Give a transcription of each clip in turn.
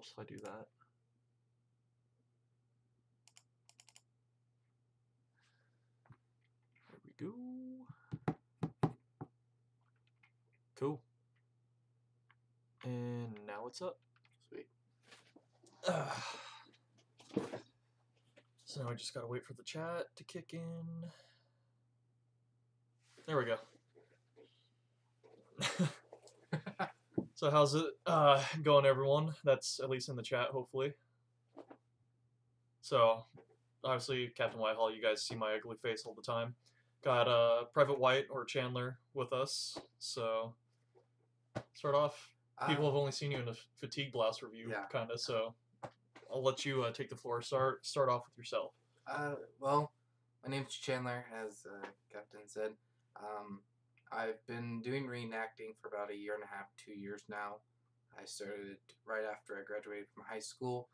helps if I do that. There we go. Cool. And now it's up. Sweet. So now I just gotta wait for the chat to kick in. There we go. So how's it going, everyone? That's at least in the chat, hopefully. So, obviously, Captain Whitehall, you guys see my ugly face all the time. Got Private White or Chandler with us. So, start off. People have only seen you in a fatigue blast review, Yeah. kind of. So, I'll let you take the floor. Start off with yourself. Well, my name's Chandler, as Captain said. I've been doing reenacting for about 1.5 years, 2 years now. I started right after I graduated from high school.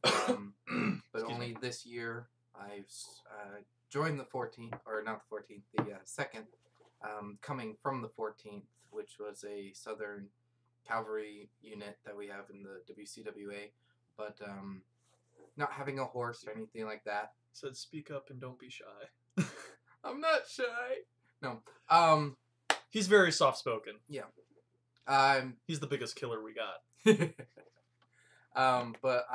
But only this year I've joined the 14th, or not the 14th, the 2nd, coming from the 14th, which was a Southern Cavalry unit that we have in the WCWA. But not having a horse or anything like that. Said speak up and don't be shy. I'm not shy. No. He's very soft-spoken. Yeah. He's the biggest killer we got. But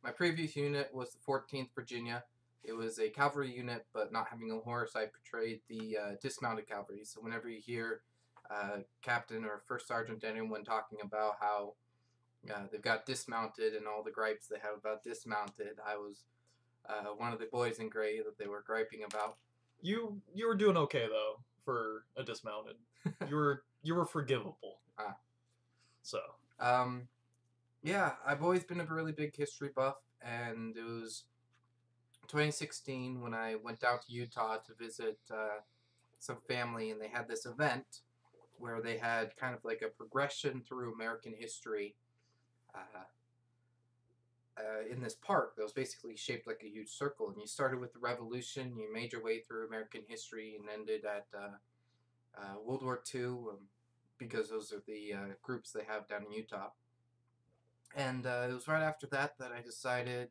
my previous unit was the 14th Virginia. It was a cavalry unit, but not having a horse, I portrayed the dismounted cavalry. So whenever you hear Captain or First Sergeant anyone talking about how they've got dismounted and all the gripes they have about dismounted, I was one of the boys in gray that they were griping about. You were doing okay though for a dismounted. You were forgivable. So. Yeah, I've always been a really big history buff, and it was 2016 when I went down to Utah to visit some family, and they had this event where they had kind of like a progression through American history in this park that was basically shaped like a huge circle. And you started with the Revolution, you made your way through American history, and ended at World War II, because those are the groups they have down in Utah. And it was right after that that I decided,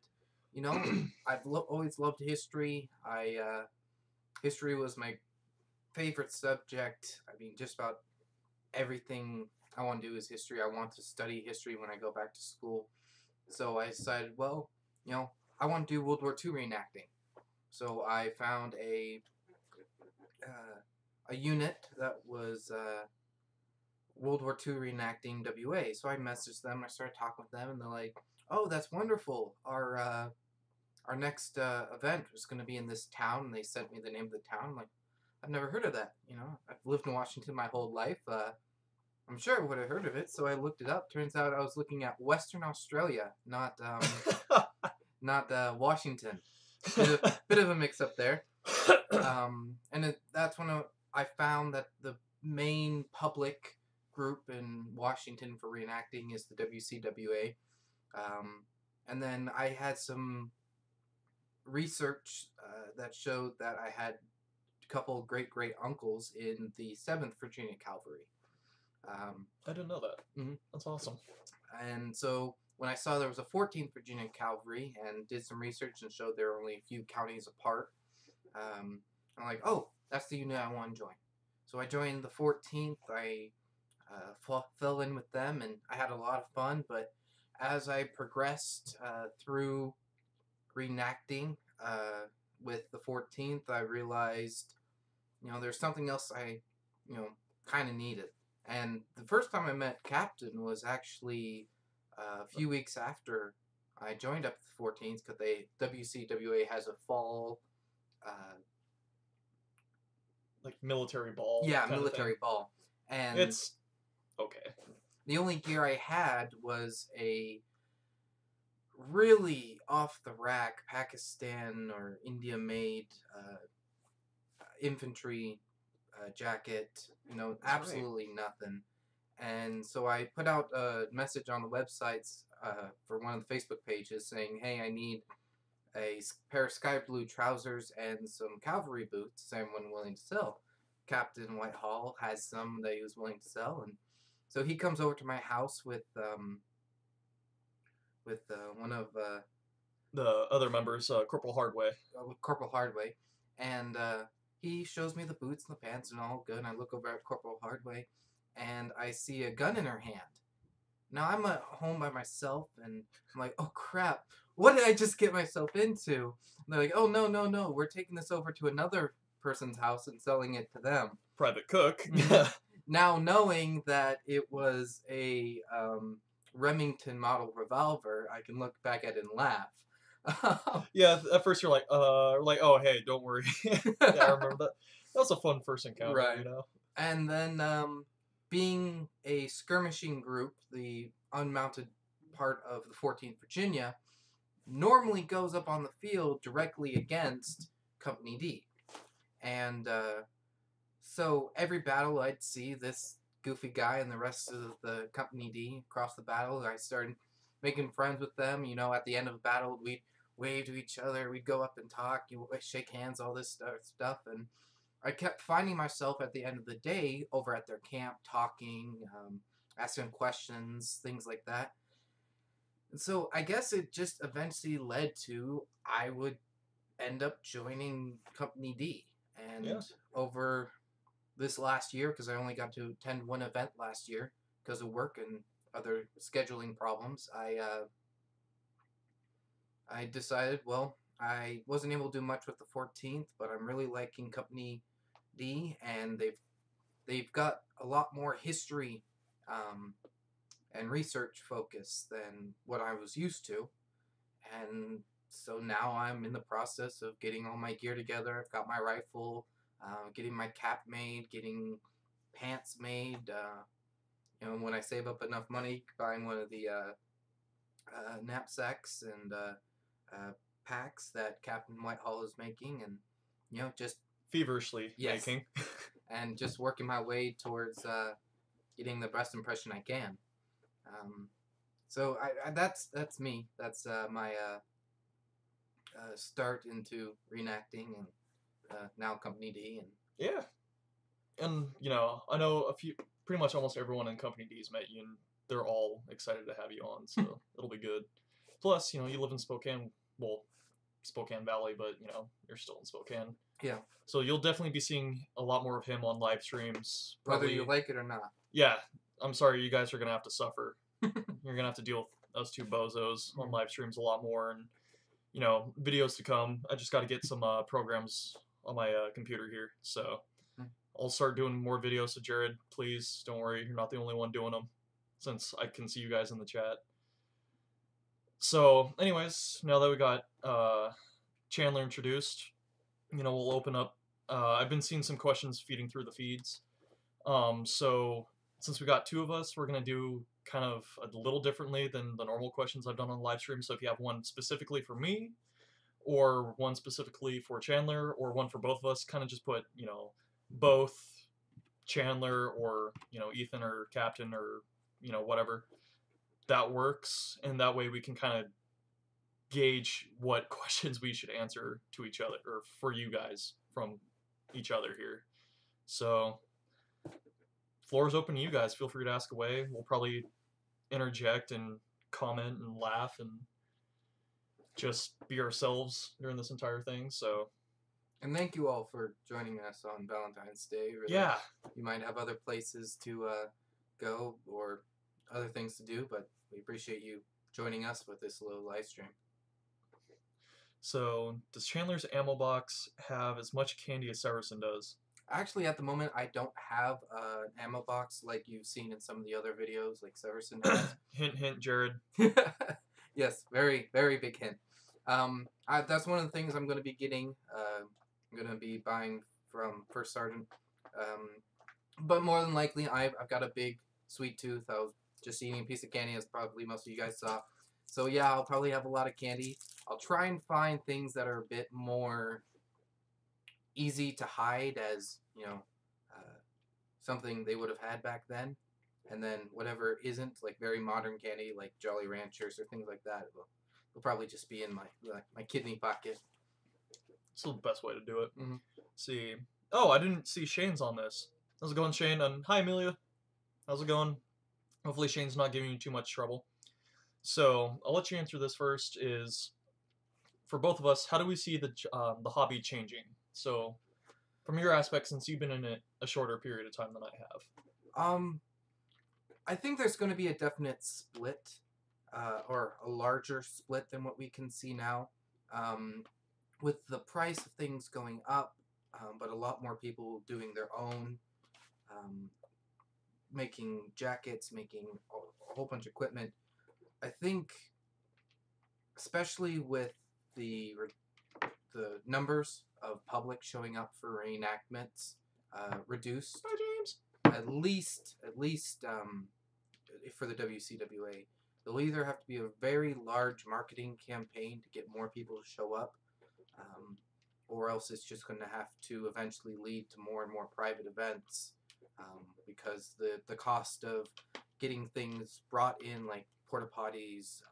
you know, I've always loved history. History was my favorite subject. I mean, just about everything I want to do is history. I want to study history when I go back to school. So I decided, well, you know, I want to do World War II reenacting. So I found a unit that was World War II reenacting WA. So I messaged them. I started talking with them, and they're like, "Oh, that's wonderful. Our next event is going to be in this town." And they sent me the name of the town. I'm like, I've never heard of that. You know, I've lived in Washington my whole life. I'm sure I would have heard of it. So I looked it up. Turns out I was looking at Western Australia, not Washington. Bit of a mix-up there. And that's when I found that the main public group in Washington for reenacting is the WCWA. And then I had some research that showed that I had a couple great uncles in the 7th Virginia Cavalry. I didn't know that. Mm-hmm. That's awesome. And so when I saw there was a 14th Virginia Cavalry and did some research and showed there were only a few counties apart, I'm like, oh, that's the unit I want to join. So I joined the 14th. I fell in with them, and I had a lot of fun. But as I progressed through reenacting with the 14th, I realized, you know, there's something else I, you know, kind of needed. And the first time I met Captain was actually a few weeks after I joined up the 14th, because WCWA has a fall like military ball. Yeah, military ball. And it's okay. The only gear I had was a really off-the-rack Pakistan or India-made infantry jacket. You know, absolutely nothing. And so I put out a message on the websites for one of the Facebook pages saying, hey, I need a pair of sky blue trousers and some cavalry boots. Is anyone willing to sell? Captain Whitehall has some that he was willing to sell, and so he comes over to my house with with one of The other members, Corporal Hardway. with Corporal Hardway, and he shows me the boots and the pants and all good. And I look over at Corporal Hardway, and I see a gun in her hand. Now I'm at home by myself, and I'm like, oh crap, what did I just get myself into? And they're like, oh no, no, no, we're taking this over to another person's house and selling it to them. Private cook. Now knowing that it was a Remington model revolver, I can look back at it and laugh. Yeah, at first you're like, oh hey, don't worry. Yeah, I remember that. That was a fun first encounter, Right. you know. And then being a skirmishing group, the unmounted part of the 14th Virginia normally goes up on the field directly against Company D. And so every battle I'd see this goofy guy and the rest of the Company D across the battle. I started making friends with them. You know, at the end of the battle, we'd wave to each other. We'd go up and talk, shake hands, all this stuff. And I kept finding myself at the end of the day over at their camp talking, asking questions, things like that. And so I guess it just eventually led to I would end up joining Company D. And over this last year, because I only got to attend one event last year because of work and other scheduling problems, I decided, well, I wasn't able to do much with the 14th, but I'm really liking Company D, and they've got a lot more history and research focus than what I was used to. And so now I'm in the process of getting all my gear together. I've got my rifle, getting my cap made, getting pants made. You know, when I save up enough money, buying one of the knapsacks and packs that Captain Whitehall is making, and you know, just feverishly making, and just working my way towards getting the best impression I can. So that's me. That's my start into reenacting and now Company D. And yeah, and you know, I know pretty much almost everyone in Company D's met you, and they're all excited to have you on, so it'll be good. Plus, you know, you live in Spokane, well, Spokane Valley, but you know, you're still in Spokane. Yeah. So you'll definitely be seeing a lot more of him on live streams. Whether you like it or not. Yeah. I'm sorry, you guys are gonna have to suffer. You're gonna have to deal with us two bozos on live streams a lot more, and you know, videos to come. I just got to get some programs on my computer here, so I'll start doing more videos. So Jared, please don't worry, you're not the only one doing them, since I can see you guys in the chat. So, anyways, now that we got Chandler introduced, you know, we'll open up. I've been seeing some questions feeding through the feeds. So since we got two of us, we're gonna do kind of a little differently than the normal questions I've done on the live stream. So if you have one specifically for me, or one specifically for Chandler, or one for both of us, kind of just put, you know, both Chandler or, you know, Ethan or Captain or, you know, whatever. That works, and that way we can kind of gauge what questions we should answer to each other, or for you guys from each other here. So, floor is open to you guys. Feel free to ask away. We'll probably interject and comment and laugh and just be ourselves during this entire thing. So, and thank you all for joining us on Valentine's Day. Really. Yeah. You might have other places to go or other things to do, but we appreciate you joining us with this little live stream. So, does Chandler's ammo box have as much candy as Severson does? Actually, at the moment, I don't have an ammo box like you've seen in some of the other videos, like Severson has. Hint, hint, Jared. Yes, very, very big hint. That's one of the things I'm going to be getting. I'm going to be buying from First Sergeant. But more than likely, I've got a big sweet tooth. I was just eating a piece of candy, as probably most of you guys saw. So yeah, I'll probably have a lot of candy. I'll try and find things that are a bit more easy to hide, as you know, something they would have had back then, and then whatever isn't, like very modern candy, like Jolly Ranchers or things like that, will probably just be in my kidney pocket. It's the best way to do it. Mm-hmm. See, oh, I didn't see Shane's on this. How's it going, Shane? And hi, Amelia. How's it going? Hopefully Shane's not giving you too much trouble. So I'll let you answer this first. Is for both of us, how do we see the hobby changing? So from your aspect, since you've been in it a shorter period of time than I have. I think there's going to be a definite split, or a larger split than what we can see now, with the price of things going up, but a lot more people doing their own, making jackets, making a whole bunch of equipment. I think, especially with the numbers of public showing up for reenactments reduced. Bye, James. At least, for the WCWA, there'll either have to be a very large marketing campaign to get more people to show up, or else it's just going to have to eventually lead to more and more private events, because the cost of getting things brought in, like porta potties,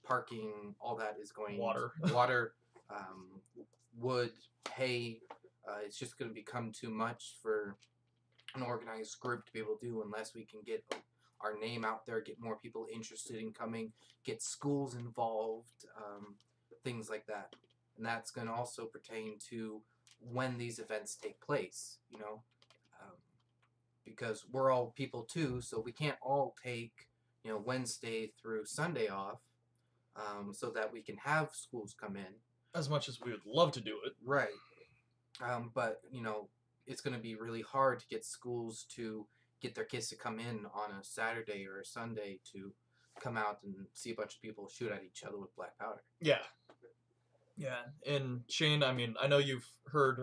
parking, all that is going water, wood, hay. It's just going to become too much for an organized group to be able to do unless we can get our name out there, get more people interested in coming, get schools involved, things like that. And that's going to also pertain to when these events take place, because we're all people too, so we can't all take, Wednesday through Sunday off, so that we can have schools come in. As much as we would love to do it. Right. But, it's going to be really hard to get schools to get their kids to come in on a Saturday or a Sunday to come out and see a bunch of people shoot at each other with black powder. Yeah. Yeah. And Shane, I mean, I know you've heard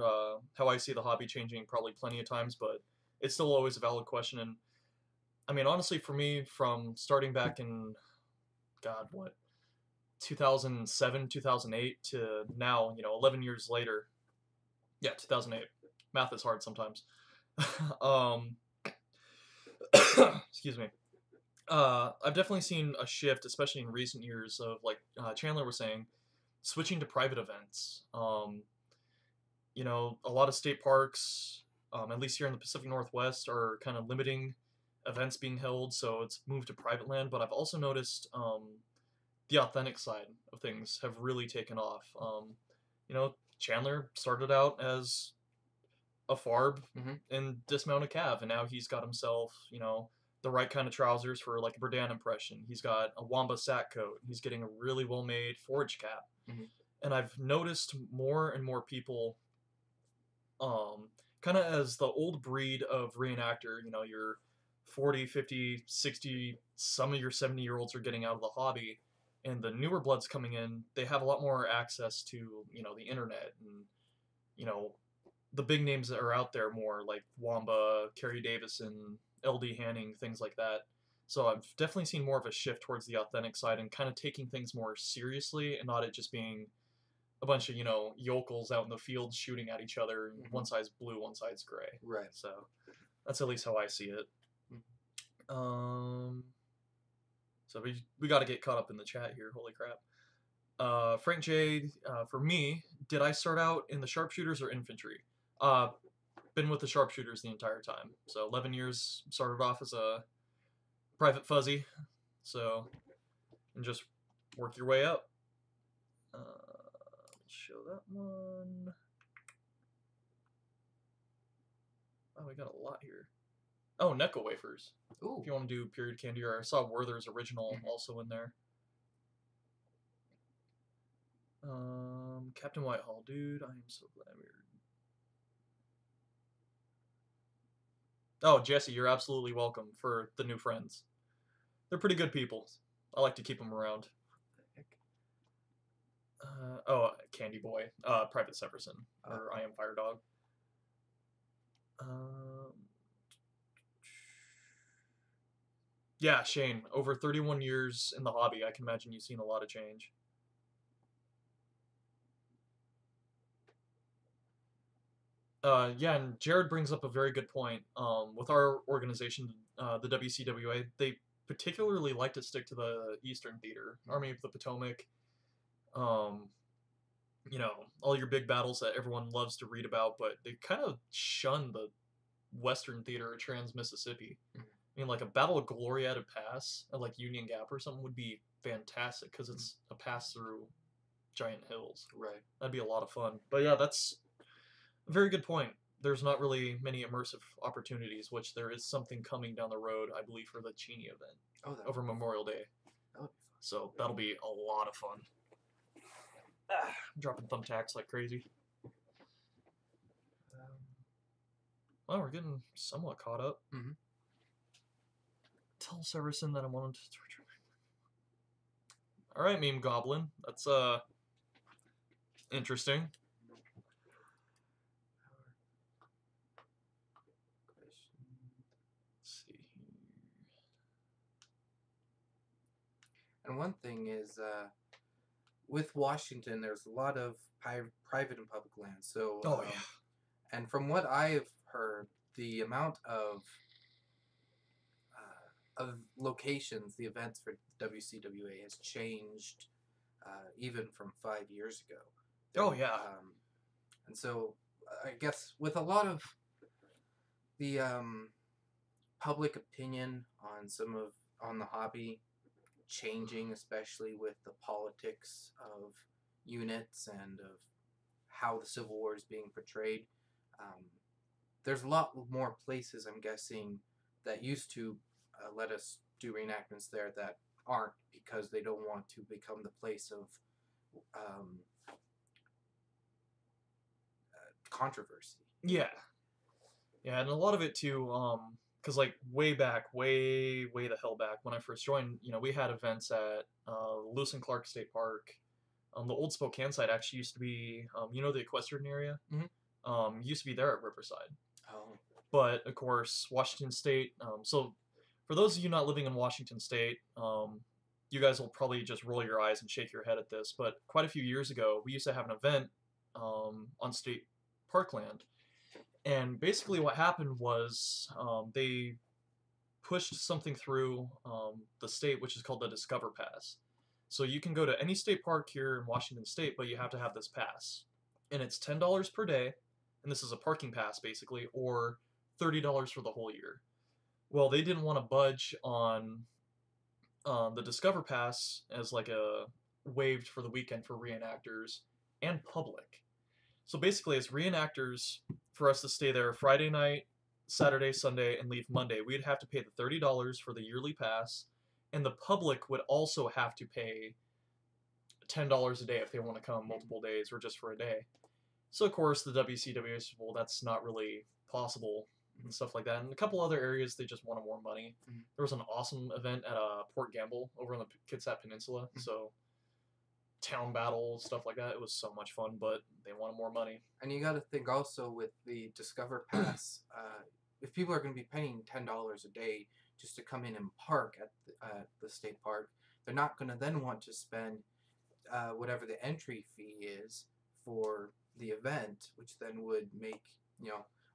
how I see the hobby changing probably plenty of times, but it's still always a valid question. And I mean, honestly, for me, from starting back in, God, what, 2007, 2008 to now, 11 years later. Yeah, 2008. Math is hard sometimes. Excuse me. I've definitely seen a shift, especially in recent years, of like Chandler was saying, switching to private events. A lot of state parks, at least here in the Pacific Northwest, are kind of limiting events being held, so it's moved to private land. But I've also noticed the authentic side of things have really taken off. Chandler started out as a farb and dismounted cav, and now he's got himself, the right kind of trousers for like a Berdan impression. He's got a Wamba sack coat. He's getting a really well-made forage cap. And I've noticed more and more people, kind of as the old breed of reenactor, your 40, 50, 60, some of your 70-year-olds are getting out of the hobby, and the newer bloods coming in, they have a lot more access to, the internet and, the big names that are out there more, like Wamba, Kerry Davison, LD Hanning, things like that. So I've definitely seen more of a shift towards the authentic side and kind of taking things more seriously and not it just being a bunch of, yokels out in the field shooting at each other. One side's blue, one side's gray. Right. So that's at least how I see it. So we got to get caught up in the chat here. Holy crap. Frank J, for me, did I start out in the sharpshooters or infantry? Been with the sharpshooters the entire time. So 11 years, started off as a private fuzzy. So, and just work your way up. Let's show that one. Oh, we got a lot here. Oh, Necco wafers. Ooh. If you want to do period candy, or I saw Werther's original also in there. Captain Whitehall, dude, I am so glad we were. Oh, Jesse, you're absolutely welcome for the new friends. They're pretty good people. I like to keep them around. Candy Boy, Private Severson, or I Am Fire Dog. Yeah, Shane, over 31 years in the hobby, I can imagine you've seen a lot of change. Yeah, and Jared brings up a very good point. With our organization, the WCWA, they particularly like to stick to the Eastern Theater, Army of the Potomac. All your big battles that everyone loves to read about, but they kind of shun the Western Theater or Trans-Mississippi. I mean, like a Battle of Gloria at a pass at like Union Gap or something would be fantastic because it's a pass through giant hills. Right. That'd be a lot of fun. But yeah, that's a very good point. There's not really many immersive opportunities, which there is something coming down the road, I believe, for the Cheney event over Memorial Day. That would be fun. So that'll be a lot of fun. I'm dropping thumbtacks like crazy. Well, we're getting somewhat caught up. Mm-hmm. Tell Severson that I wanted to torture me. Alright, Meme Goblin. That's, interesting. Let's see here. And one thing is, with Washington, there's a lot of private and public land. So, and from what I've heard, the amount of locations, the events for WCWA has changed, even from 5 years ago. And so, I guess with a lot of the public opinion on the hobby changing, especially with the politics of units and of how the Civil War is being portrayed, there's a lot more places, I'm guessing, that used to let us do reenactments there that aren't, because they don't want to become the place of controversy. Yeah, and a lot of it too, because like way the hell back when I first joined, we had events at Lewis and Clark State Park. The old Spokane site actually used to be, the equestrian area? Mm-hmm. Used to be there at Riverside. Oh. But, of course, Washington State, so for those of you not living in Washington State, you guys will probably just roll your eyes and shake your head at this, but quite a few years ago, we used to have an event on state parkland. And basically what happened was they pushed something through the state, which is called the Discover Pass. So you can go to any state park here in Washington State, but you have to have this pass. And it's $10 per day, and this is a parking pass basically, or $30 for the whole year. Well, they didn't want to budge on the Discover Pass as like a waived for the weekend for reenactors and public. So basically, as reenactors, for us to stay there Friday night, Saturday, Sunday, and leave Monday, we'd have to pay the $30 for the yearly pass, and the public would also have to pay $10 a day if they want to come multiple days or just for a day. So of course the WCW said, well, that's not really possible and stuff like that. And a couple other areas, they just wanted more money. Mm-hmm. There was an awesome event at Port Gamble over on the Kitsap Peninsula. Mm-hmm. So town battle, stuff like that. It was so much fun, but they wanted more money. And you got to think also with the Discover Pass, if people are going to be paying $10 a day just to come in and park at the state park, they're not going to then want to spend whatever the entry fee is for the event, which then would make,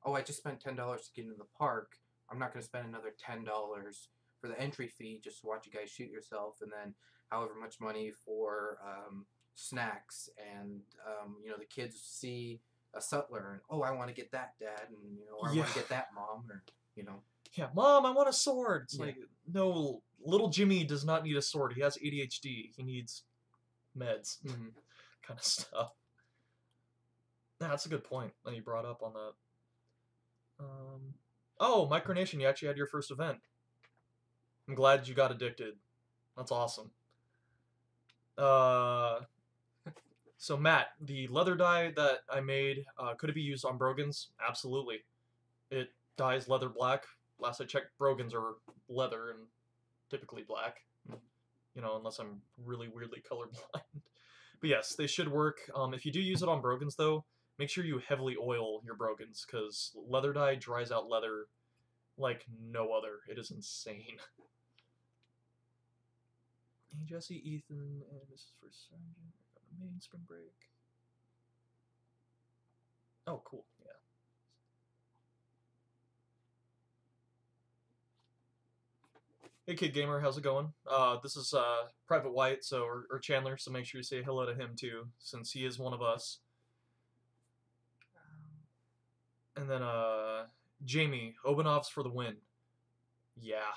oh, I just spent $10 to get into the park. I'm not going to spend another $10 for the entry fee just to watch you guys shoot yourself, and then however much money for snacks, and the kids see a sutler and, oh, I want to get that, Dad, and or I want to get that, Mom, or yeah, Mom, I want a sword. It's like, no, little Jimmy does not need a sword. He has ADHD. He needs meds, kind of stuff. Yeah, that's a good point that you brought up on that. Oh, Micronation, you actually had your first event. I'm glad you got addicted. That's awesome. So Matt, the leather dye that I made, could it be used on brogans? Absolutely. It dyes leather black. Last I checked, brogans are leather and typically black. Unless I'm really weirdly colorblind. But yes, they should work. If you do use it on brogans, though, make sure you heavily oil your brogans, because leather dye dries out leather like no other. It is insane. Hey, Jesse, Ethan, and this is for Sergeant. Main spring break. Oh, cool. Yeah. Hey, Kid Gamer, how's it going? This is Private White, or Chandler, so make sure you say hello to him too, since he is one of us. And then Jamie, Obanov's for the win. Yeah.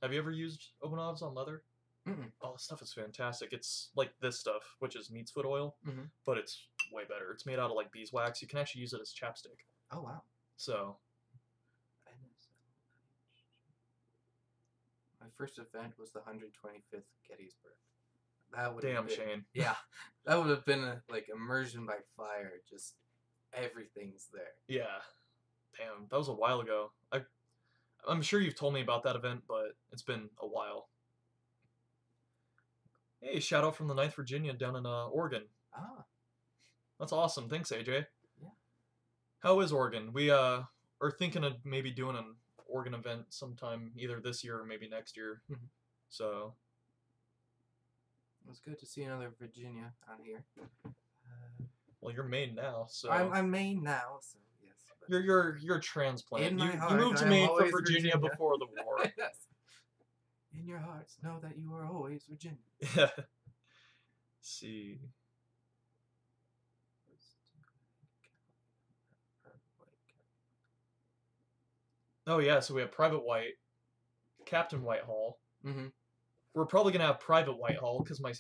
Have you ever used Obanovs on leather? Mm-mm. Oh, this stuff is fantastic. It's like this stuff, which is neat's foot oil, Mm-hmm. but it's way better. It's made out of like beeswax. You can actually use it as chapstick. Oh, wow. So, My first event was the 125th Gettysburg. That would have damn, been, Shane. yeah, that would have been like immersion by fire. Just everything's there. Yeah. Damn, that was a while ago. I'm sure you've told me about that event, but it's been a while. Hey, shout out from the 9th Virginia down in Oregon. Ah, That's awesome. Thanks, AJ. yeah. How is Oregon? We are thinking of maybe doing an Oregon event sometime either this year or maybe next year. Mhm. So, It was good to see another Virginia on here. well, you're Maine now, so I'm Maine now, so yes. But you're a transplant. in my You heart, moved to I am Maine from always Virginia before the war. yes. In your hearts, know that you are always Virginia. Yeah. See. Oh yeah, so we have Private White, Captain Whitehall. Mm-hmm. We're probably gonna have Private Whitehall because my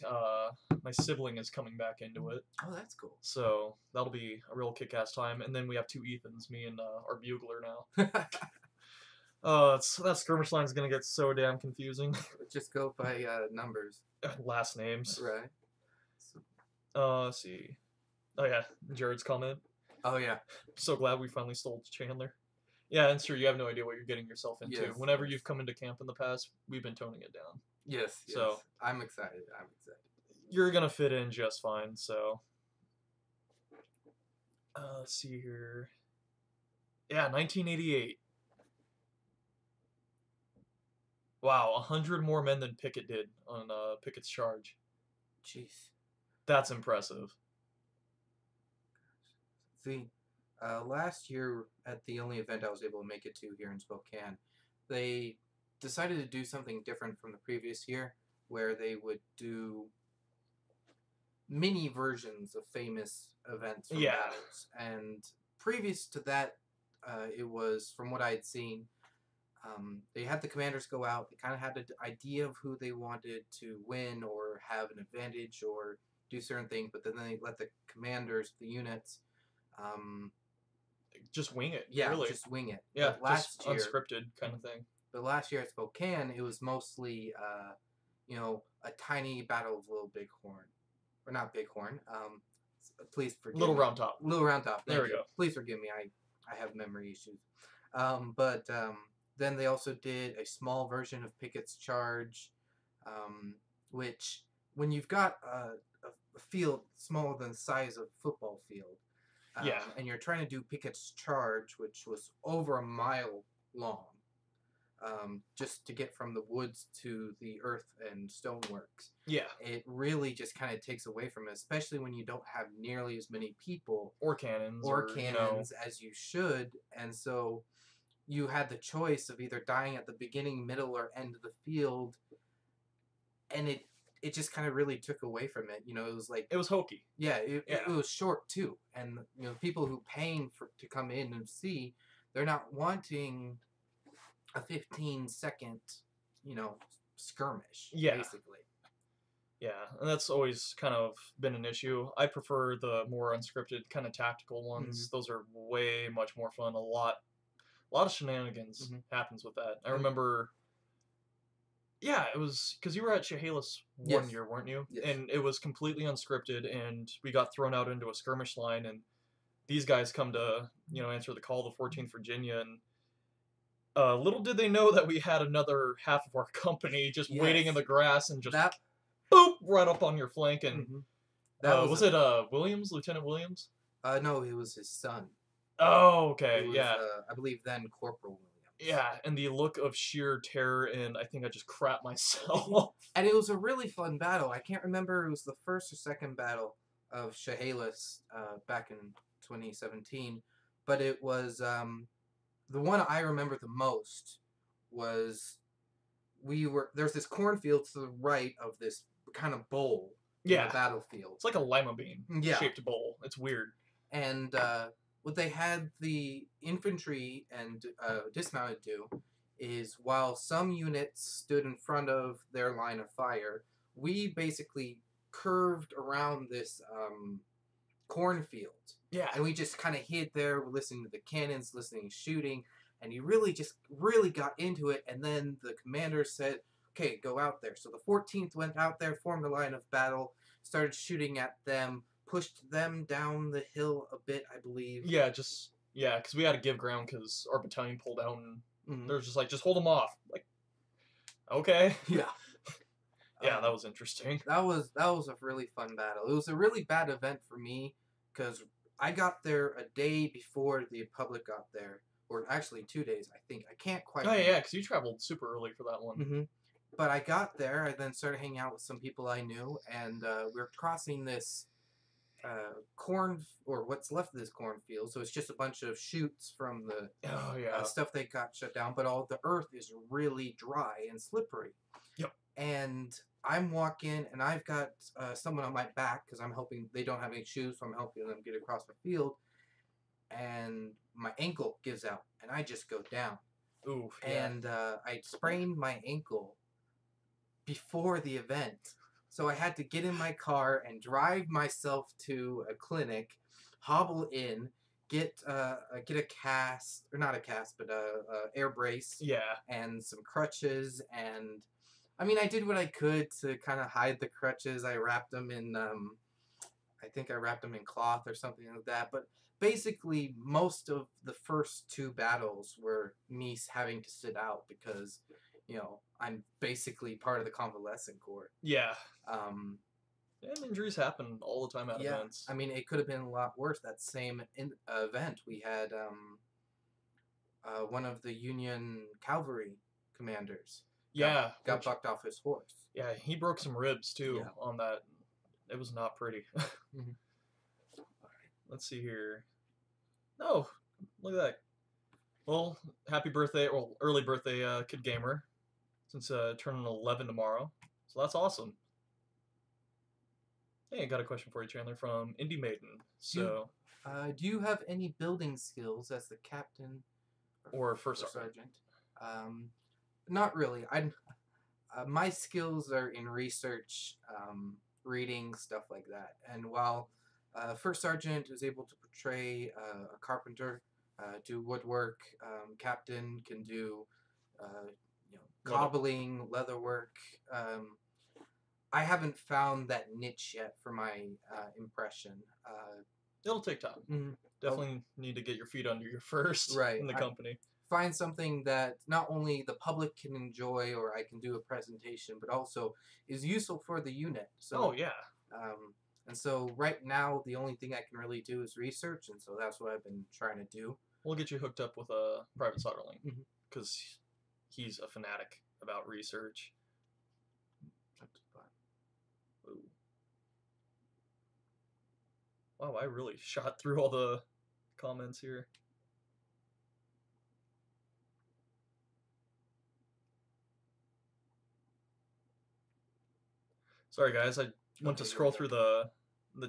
sibling is coming back into it. Oh, that's cool. So that'll be a real kick-ass time. And then we have 2 Ethans, me and our bugler now. That skirmish line's gonna get so damn confusing. Just go by numbers. Last names. Right. Let's see. Oh yeah, Jared's comment. Oh yeah. So glad we finally stole Chandler. Yeah, and sure, you have no idea what you're getting yourself into. Yes, Whenever yes. you've come into camp in the past, we've been toning it down. Yes. So- I'm excited. I'm excited. You're gonna fit in just fine, so. Let's see here. Yeah, 1988. Wow, 100 more men than Pickett did on Pickett's charge. Jeez. That's impressive. See, last year at the only event I was able to make it to here in Spokane, they decided to do something different from the previous year, where they would do mini versions of famous events from Yeah. battles. And previous to that, it was, from what I had seen, they had the commanders go out. They kind of had an idea of who they wanted to win or have an advantage or do certain things, but then they let the commanders, the units, Just wing it. yeah, really. just wing it. Yeah, But last just year, unscripted kind of thing. but last year at Spokane, it was mostly, a tiny battle of Little Bighorn, or not Bighorn. Please forgive Little me. Round Top. Little Round Top. There Thank we you. go. Please forgive me. I have memory issues. But then they also did a small version of Pickett's Charge, which when you've got a field smaller than the size of a football field, Yeah. and you're trying to do Pickett's Charge, which was over a mile long, just to get from the woods to the earth and stoneworks. Yeah. It really just kind of takes away from it, especially when you don't have nearly as many people Or cannons. or you know, cannons as you should, and so you had the choice of either dying at the beginning, middle, or end of the field, and it just kind of really took away from it. It was like, it was hokey. yeah, it Yeah. was short too, and people who paying to come in and see, they're not wanting a 15-second, skirmish, Yeah. basically. Yeah, and that's always kind of been an issue. I prefer the more unscripted, kind of tactical ones. Those are way much more fun. A lot of shenanigans happens with that. I remember. Yeah, it was because you were at Chehalis one Yes. year, weren't you? Yes. And it was completely unscripted, and we got thrown out into a skirmish line, and these guys come to answer the call, the 14th Virginia, and little did they know that we had another half of our company just waiting in Yes. the grass and just That boop right up on your flank. And was it Williams, Lieutenant Williams? no, it was his son. Oh, okay, It was, yeah. I believe then Corporal Williams. Yeah, and the look of sheer terror, and I think I just crap myself. And it was a really fun battle. I can't remember if it was the first or second battle of Chehalis back in 2017, but it was the one I remember the most was there's this cornfield to the right of this kind of bowl in Yeah, the battlefield. it's like a lima bean Yeah. shaped bowl. It's weird. And what they had the infantry and dismounted do is while some units stood in front of their line of fire, we basically curved around this cornfield. Yeah. And we just kind of hid there, listening to the cannons, listening to shooting, and you really got into it. And then the commander said, okay, go out there. So the 14th went out there, formed a line of battle, started shooting at them, pushed them down the hill a bit, I believe. Yeah, because we had to give ground because our battalion pulled out and they're just like, just hold them off. Like, okay. Yeah. Yeah, that was interesting. That was a really fun battle. It was a really bad event for me because I got there a day before the public got there, or actually 2 days, I think. I can't quite. Oh yeah, because you traveled super early for that one. But I got there. I then started hanging out with some people I knew, and we were crossing this corn, or what's left of this cornfield. So it's just a bunch of shoots from the stuff they got shut down. But all the earth is really dry and slippery. Yep. And I'm walking, and I've got someone on my back because I'm helping. They don't have any shoes, so I'm helping them get across the field. And my ankle gives out, and I just go down. Ooh. And I sprained my ankle before the event, so I had to get in my car and drive myself to a clinic, hobble in, get a cast, or not a cast, but a air brace. Yeah. And some crutches, and I mean, I did what I could to kind of hide the crutches. I wrapped them in, I think I wrapped them in cloth or something like that. But basically, most of the first 2 battles were me having to sit out because, you know, I'm basically part of the convalescent corps. Yeah. And injuries happen all the time at events. I mean, it could have been a lot worse. That same event, we had one of the Union cavalry commanders. Got bucked off his horse. Yeah, he broke some ribs too on that. It was not pretty. All right, let's see here. Oh, look at that. Well, happy birthday, or early birthday, Kid Gamer, since turning 11 tomorrow. So that's awesome. Hey, I got a question for you, Chandler, from Indie Maiden. So, do you have any building skills as the captain or first sergeant? Not really. My skills are in research, reading, stuff like that. And while first sergeant is able to portray a carpenter, do woodwork, captain can do cobbling, leatherwork. I haven't found that niche yet for my impression. It'll take time. Definitely need to get your feet under you first in the company. Find something that not only the public can enjoy, or I can do a presentation, but also is useful for the unit. So, and so right now, the only thing I can really do is research, and so that's what I've been trying to do. We'll get you hooked up with a private solderling, because he's a fanatic about research. Ooh. Wow, I really shot through all the comments here. Sorry guys, I went to scroll through the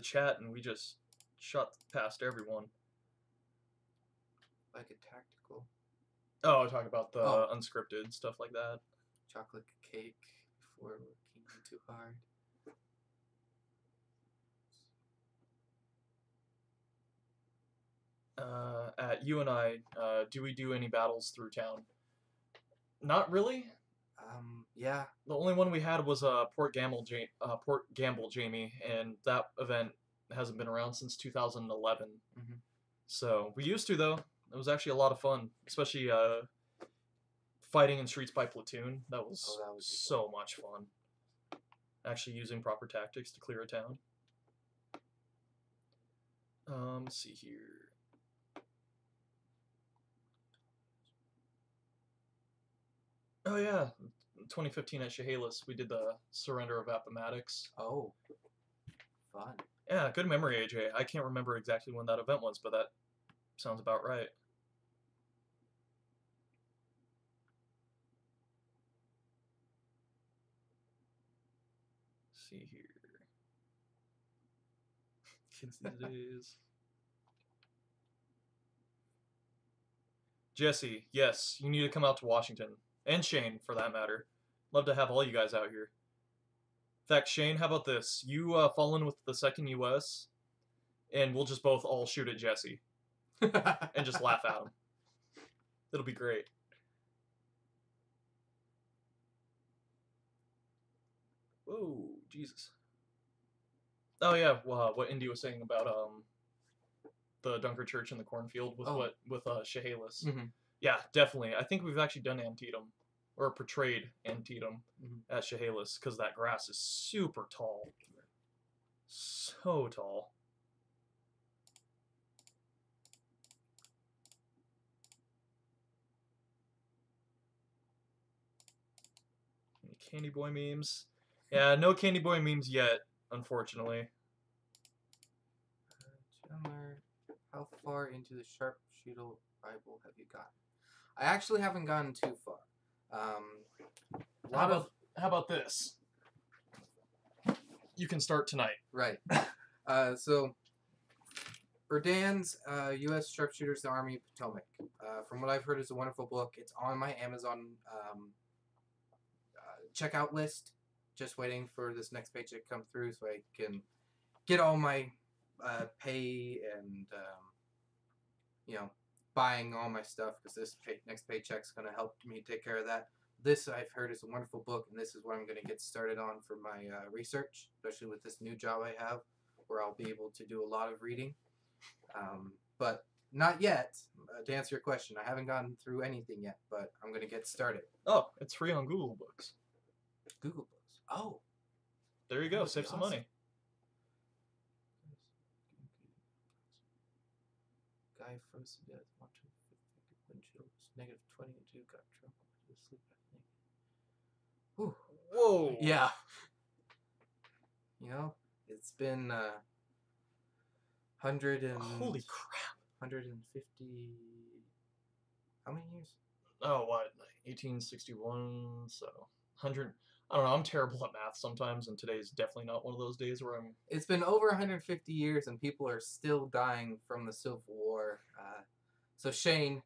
chat and we just shot past everyone. Like a tactical. Oh, talk about the unscripted stuff like that. Chocolate cake before working too hard. At you and I, do we do any battles through town? Not really. Yeah. The only one we had was Port Gamble, Jamie, and that event hasn't been around since 2011. So we used to, though. It was actually a lot of fun, especially fighting in streets by platoon. That was so much fun. Actually using proper tactics to clear a town. Let's see here. Oh yeah, 2015 at Chehalis, we did the surrender of Appomattox. Oh, fun. Yeah, good memory, AJ. I can't remember exactly when that event was, but that sounds about right. Let's see here. Kids these days. Jesse, yes, you need to come out to Washington. And Shane, for that matter. Love to have all you guys out here. In fact, Shane, how about this? You fall in with the 2nd U.S., and we'll just both all shoot at Jesse. And just laugh at him. It'll be great. Whoa, Jesus. Oh yeah, what Indy was saying about the Dunker Church in the cornfield with Chehalis. Mm-hmm. Yeah, definitely. I think we've actually done Antietam, or portrayed Antietam at Chehalis, because that grass is super tall. So tall. Any Candy Boy memes? Yeah, no Candy Boy memes yet, unfortunately. Chandler, how far into the Sharpshooter Bible have you gotten? I actually haven't gotten too far. How about this? You can start tonight. Right. So, Berdan's U.S. Sharpshooters, the Army of Potomac. From what I've heard, is a wonderful book. It's on my Amazon checkout list. Just waiting for this next paycheck to come through so I can get all my pay and buying all my stuff, because this next paycheck's going to help me take care of that. This, I've heard, is a wonderful book, and this is what I'm going to get started on for my research, especially with this new job I have, where I'll be able to do a lot of reading. But not yet. To answer your question, I haven't gotten through anything yet, but I'm going to get started. Oh, it's free on Google Books. Google Books. Oh. There you go. Save some money. Guy frozen to death, watching windshield, negative 22, got drunk, went to sleep at night. Whoa. Yeah. It's been 100 and... Holy crap. 150... How many years? Oh, what? 1861, so 100... I don't know, I'm terrible at math sometimes, and today's definitely not one of those days where I'm... It's been over 150 years, and people are still dying from the Civil War. So Shane,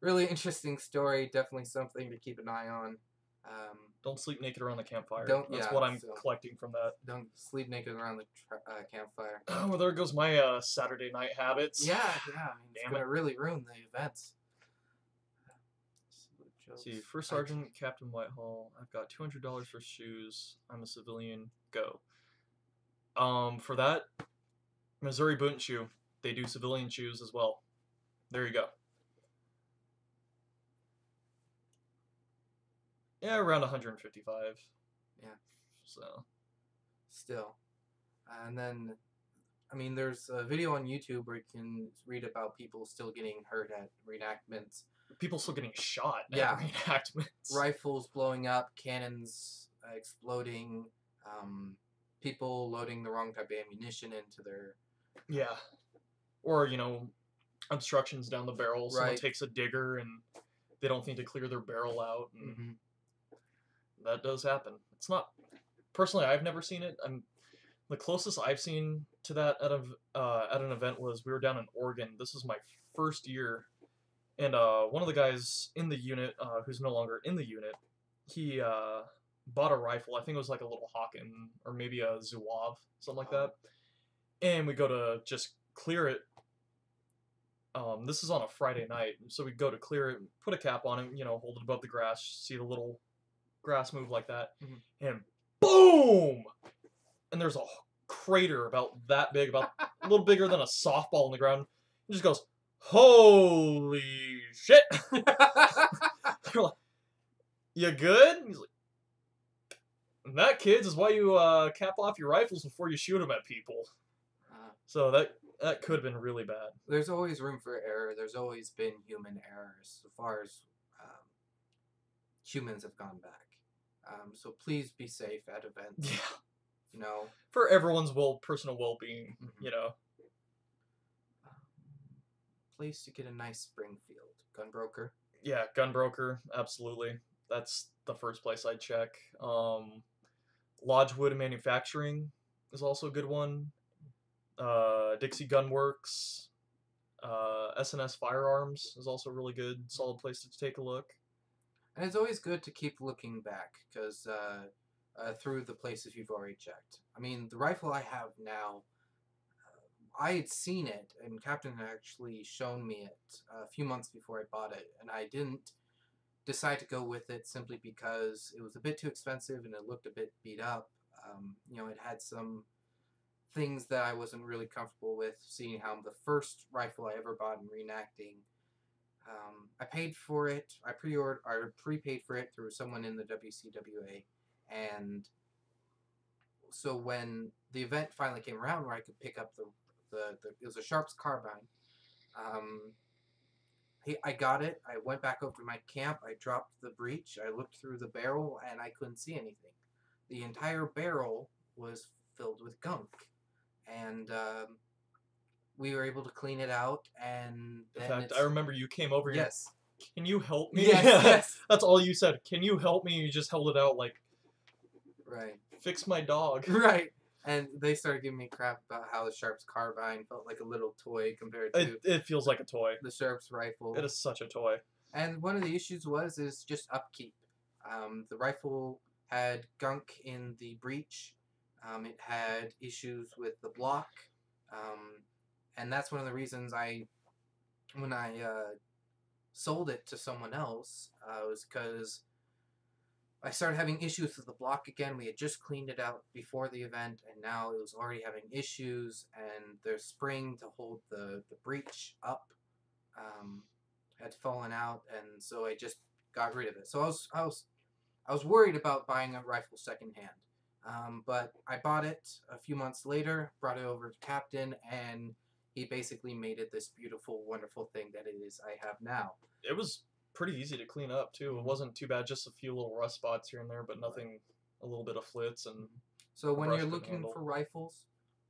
really interesting story, definitely something to keep an eye on. Don't sleep naked around the campfire. That's what I'm collecting from that. Don't sleep naked around the campfire. Oh, well, there goes my Saturday night habits. Yeah. It's going to really ruin the events. See, First Sergeant, Captain Whitehall. I've got $200 for shoes. I'm a civilian. Go. For that, Missouri Boot and Shoe. They do civilian shoes as well. There you go. Yeah, around 155. Yeah. So. Still. And then, I mean, there's a video on YouTube where you can read about people still getting hurt at reenactments. People still getting shot at reenactments. Rifles blowing up, cannons exploding, people loading the wrong type of ammunition into their... Yeah. Or, obstructions down the barrel. Someone takes a digger and they don't think to clear their barrel out. And that does happen. It's not... Personally, I've never seen it. The closest I've seen to that at an event was we were down in Oregon. This was my first year. And one of the guys in the unit, who's no longer in the unit, he bought a rifle. I think it was like a little Hawken or maybe a Zouave, something like that. And we go to just clear it. This is on a Friday night, so we go to clear it, put a cap on it, hold it above the grass, see the little grass move like that, and boom! And there's a crater about that big, about a little bigger than a softball on the ground. It just goes, holy shit! They're like, you good? And he's like, and that, kids, is why you cap off your rifles before you shoot them at people. So that could have been really bad. There's always room for error. There's always been human errors as far as humans have gone back. So please be safe at events. Yeah. For everyone's personal well-being, Place to get a nice Springfield. Gunbroker? Yeah, Gunbroker, absolutely. That's the first place I'd check. Lodgewood Manufacturing is also a good one. Dixie Gun Works. SNS Firearms is also really good, solid place to take a look. And it's always good to keep looking back, because through the places you've already checked. I mean, the rifle I have now, I had seen it, and Captain had actually shown me it a few months before I bought it, and I didn't decide to go with it simply because it was a bit too expensive and it looked a bit beat up. You know, it had some things that I wasn't really comfortable with, seeing how the first rifle I ever bought in reenacting, I paid for it, I prepaid for it through someone in the WCWA, and so when the event finally came around where I could pick up the it was a Sharps carbine, I got it, I went back over to my camp, I dropped the breech, I looked through the barrel, and I couldn't see anything. The entire barrel was filled with gunk, and we were able to clean it out, and In then fact, I remember you came over here. Yes. Can you help me? Yes, yes. That's all you said. Can you help me? You just held it out like, Right. fix my dog. Right. And they started giving me crap about how the Sharps carbine felt like a little toy compared to It feels like a toy. the Sharps rifle. It is such a toy. And one of the issues is just upkeep. The rifle had gunk in the breech. It had issues with the block. And that's one of the reasons when I sold it to someone else, was because I started having issues with the block again. We had just cleaned it out before the event, and now it was already having issues, and the spring to hold the breech up had fallen out, and so I just got rid of it. So I was worried about buying a rifle secondhand. But I bought it a few months later, brought it over to Captain, and he basically made it this beautiful, wonderful thing that it is I have now. It was pretty easy to clean up too. It wasn't too bad, just a few little rust spots here and there, but nothing, a little bit of flits and. So when you're looking for rifles,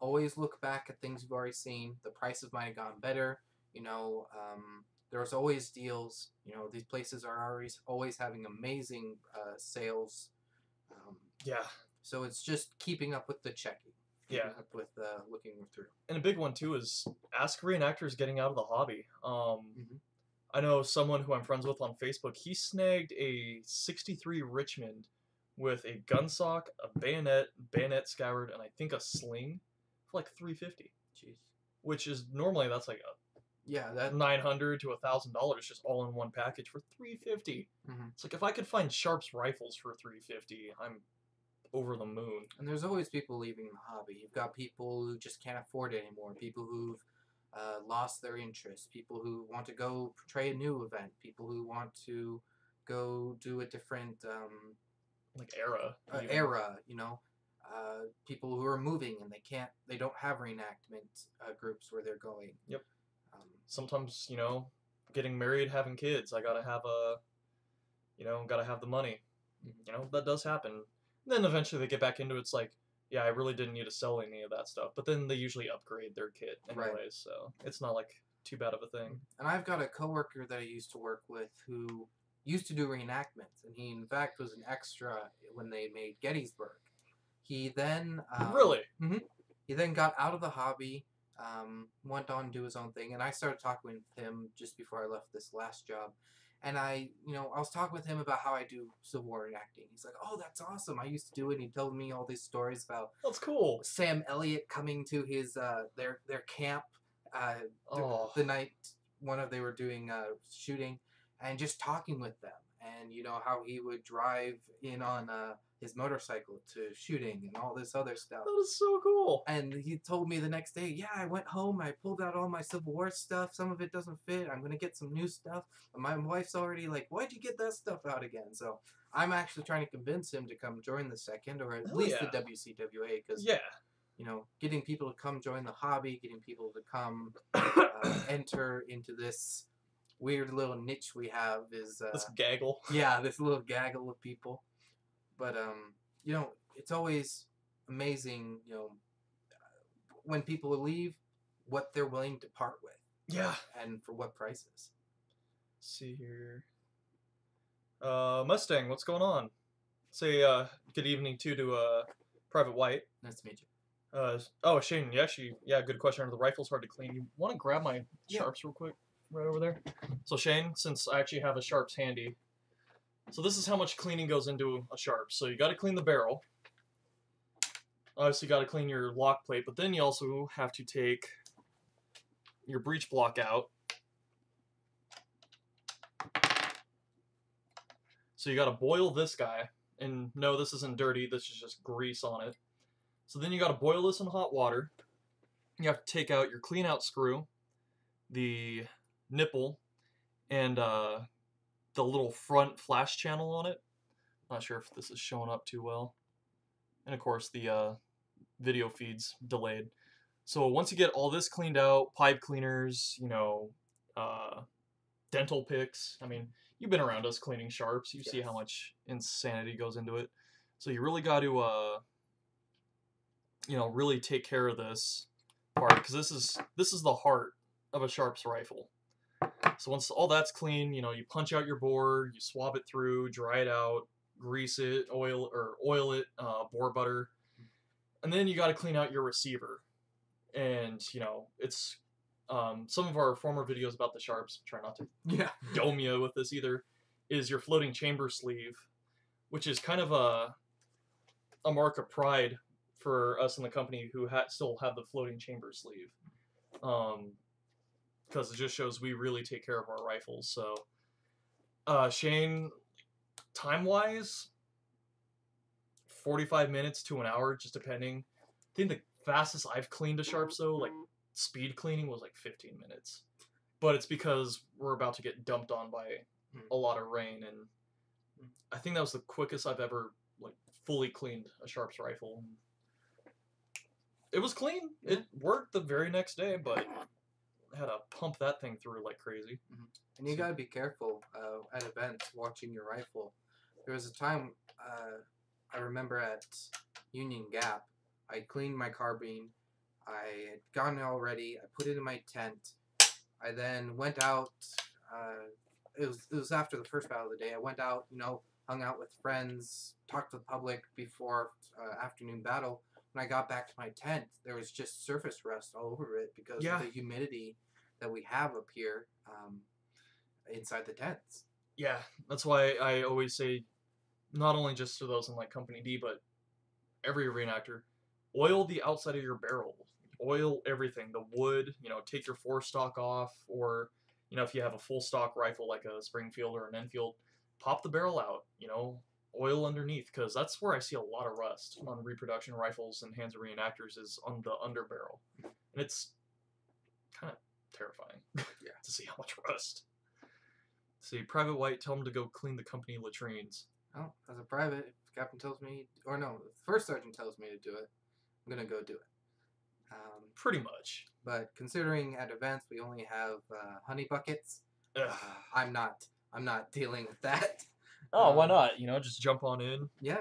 always look back at things you've already seen. The prices might have gotten better. You know, there's always deals. You know, these places are always having amazing sales. Yeah. So it's just keeping up with the checking. Keeping up with looking through. And a big one too is ask reenactors getting out of the hobby. I know someone who I'm friends with on Facebook. He snagged a '63 Richmond with a gun sock, a bayonet scabbard, and I think a sling for like $350. Jeez. Which is normally that's like a that $900 to $1,000 just all in one package for $350. It's like if I could find Sharps rifles for $350, I'm over the moon. And there's always people leaving the hobby. You've got people who just can't afford it anymore. People who've lost their interest. People who want to go portray a new event. People who want to go do a different like era. You know. People who are moving and they don't have reenactment groups where they're going. Yep. Sometimes, you know, getting married, having kids, I gotta have gotta have the money. You know, that does happen. And then eventually they get back into it. It's like, yeah, I really didn't need to sell any of that stuff. But then they usually upgrade their kit anyways, right. So it's not like too bad of a thing. And I've got a coworker that I used to work with who used to do reenactments, and he in fact was an extra when they made Gettysburg. He then really? He then got out of the hobby, went on to do his own thing, and I started talking with him just before I left this last job. And I was talking with him about how I do Civil War reenacting. He's like, "Oh, that's awesome! I used to do it." And he told me all these stories about that's cool. Sam Elliott coming to his their camp the night they were doing shooting, and just talking with them, and how he would drive in on his motorcycle to shooting and all this other stuff. That is so cool. And he told me the next day, yeah, I went home, I pulled out all my Civil War stuff. Some of it doesn't fit. I'm going to get some new stuff. And my wife's already like, why'd you get that stuff out again? So I'm actually trying to convince him to come join the second, or at least the WCWA, because, getting people to come join the hobby, getting people to come enter into this weird little niche we have is... this gaggle. Yeah, this little gaggle of people. But, it's always amazing, when people leave, what they're willing to part with. Yeah. And for what prices. Let's see here. Mustang, what's going on? Say good evening to Private White. Nice to meet you. Oh, Shane, yeah, good question. The rifle's hard to clean. You want to grab my sharps real quick, right over there? So Shane, since I actually have a sharps handy, so this is how much cleaning goes into a sharp. So you got to clean the barrel. Obviously, got to clean your lock plate, but then you also have to take your breech block out. So you got to boil this guy, and no, this isn't dirty. This is just grease on it. So then you got to boil this in hot water. You have to take out your clean out screw, the nipple, and the little front flash channel on it. Not sure if this is showing up too well. And of course the video feed's delayed. So once you get all this cleaned out, pipe cleaners, dental picks. I mean, you've been around us cleaning sharps. You see how much insanity goes into it. So you really got to really take care of this part, because this is the heart of a sharps rifle. So once all that's clean, you punch out your bore, you swab it through, dry it out, grease it, oil it, bore butter, and then you got to clean out your receiver. And it's some of our former videos about the sharps. Try not to dome you with this either. Is your floating chamber sleeve, which is kind of a mark of pride for us in the company who still have the floating chamber sleeve, because it just shows we really take care of our rifles. So, Shane, time-wise, 45 minutes to an hour, just depending. I think the fastest I've cleaned a sharp, though, like speed cleaning, was like 15 minutes. But it's because we're about to get dumped on by a lot of rain, and I think that was the quickest I've ever fully cleaned a sharps rifle. It was clean. It worked the very next day, but I had to pump that thing through like crazy. And you gotta be careful at events watching your rifle. There was a time I remember at Union Gap, I cleaned my carbine. I had gotten it all ready. I put it in my tent. I then went out. It was after the first battle of the day. I went out, hung out with friends, talked to the public before afternoon battle. When I got back to my tent, there was just surface rust all over it because of the humidity that we have up here inside the tents. Yeah, that's why I always say, not only just to those in Company D, but every reenactor, oil the outside of your barrel. Oil everything. The wood, take your forestock off, or, if you have a full stock rifle like a Springfield or an Enfield, pop the barrel out, oil underneath, because that's where I see a lot of rust on reproduction rifles and hands of reenactors, is on the underbarrel. And it's kind of terrifying to see how much rust. See, Private White, tell him to go clean the company latrines. Oh, as a private, if the captain tells me, or no, the first sergeant tells me to do it, I'm going to go do it. Pretty much. But considering at events we only have honey buckets, I'm not dealing with that. Oh, why not? Just jump on in. Yeah.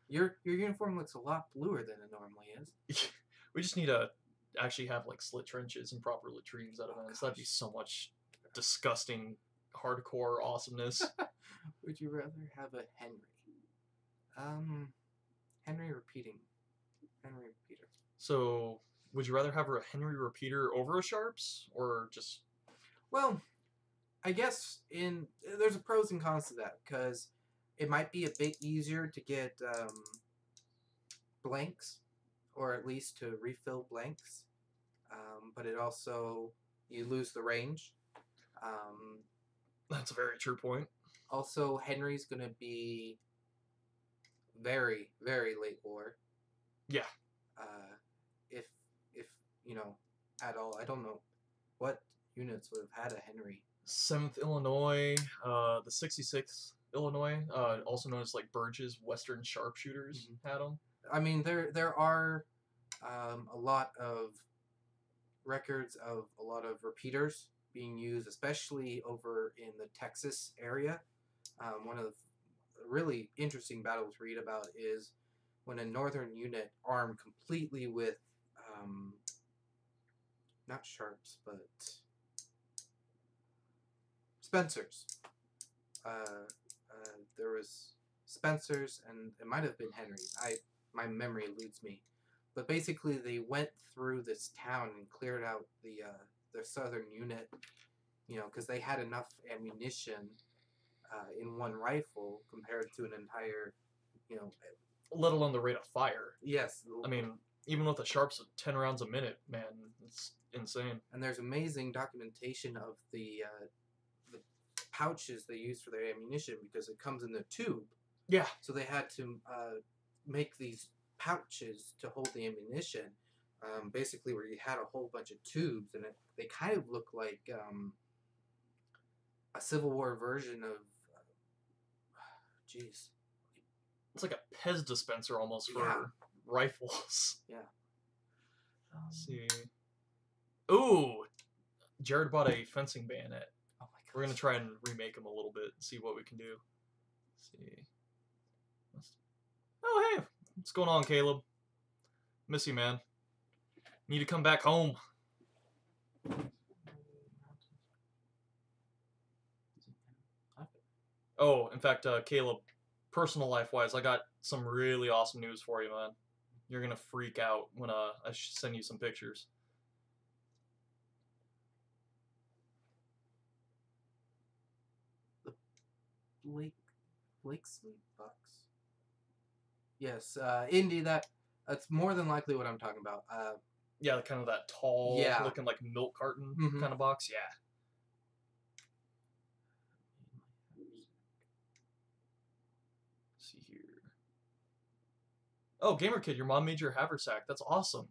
Your uniform looks a lot bluer than it normally is. We just need to actually have slit trenches and proper latrines at events. That'd be so much disgusting, hardcore awesomeness. Would you rather have a Henry? Henry repeater. So, would you rather have a Henry repeater over a Sharps, or just? Well, I guess there's a pros and cons to that, because it might be a bit easier to get blanks, or at least to refill blanks, but it also, you lose the range. That's a very true point. Also, Henry's going to be very, very late war. Yeah. If at all. I don't know what units would have had a Henry. 7th Illinois, the 66th Illinois, also known as Burge's Western Sharpshooters, had them. I mean, there are a lot of records of a lot of repeaters being used, especially over in the Texas area. One of the really interesting battles to read about is when a northern unit armed completely with not Sharps, but Spencers. There was Spencers, and it might have been Henry's. My memory eludes me, But basically, they went through this town and cleared out their southern unit, you know, because they had enough ammunition in one rifle compared to an entire, you know. Let alone the rate of fire. Yes. I mean, even with the sharps of 10 rounds a minute, man, it's insane. And there's amazing documentation of the pouches they use for their ammunition because it comes in a tube. Yeah. So they had to make these pouches to hold the ammunition, basically where you had a whole bunch of tubes, and they kind of look like a Civil War version of, jeez. It's like a Pez dispenser almost for rifles. Yeah. Let's see. Ooh! Jared bought a fencing bayonet. Oh my god. We're going to try and remake him a little bit and see what we can do. Let's see. Oh, hey! What's going on, Caleb? Miss you, man. Need to come back home. Oh, in fact, Caleb, personal life-wise, I got some really awesome news for you, man. You're going to freak out when I send you some pictures. The Blake Sleep Bucks. Yes, Indy, that's more than likely what I'm talking about. Yeah, kind of that tall, looking like milk carton kind of box. Yeah. Let's see here. Oh, Gamer Kid, your mom made your haversack. That's awesome.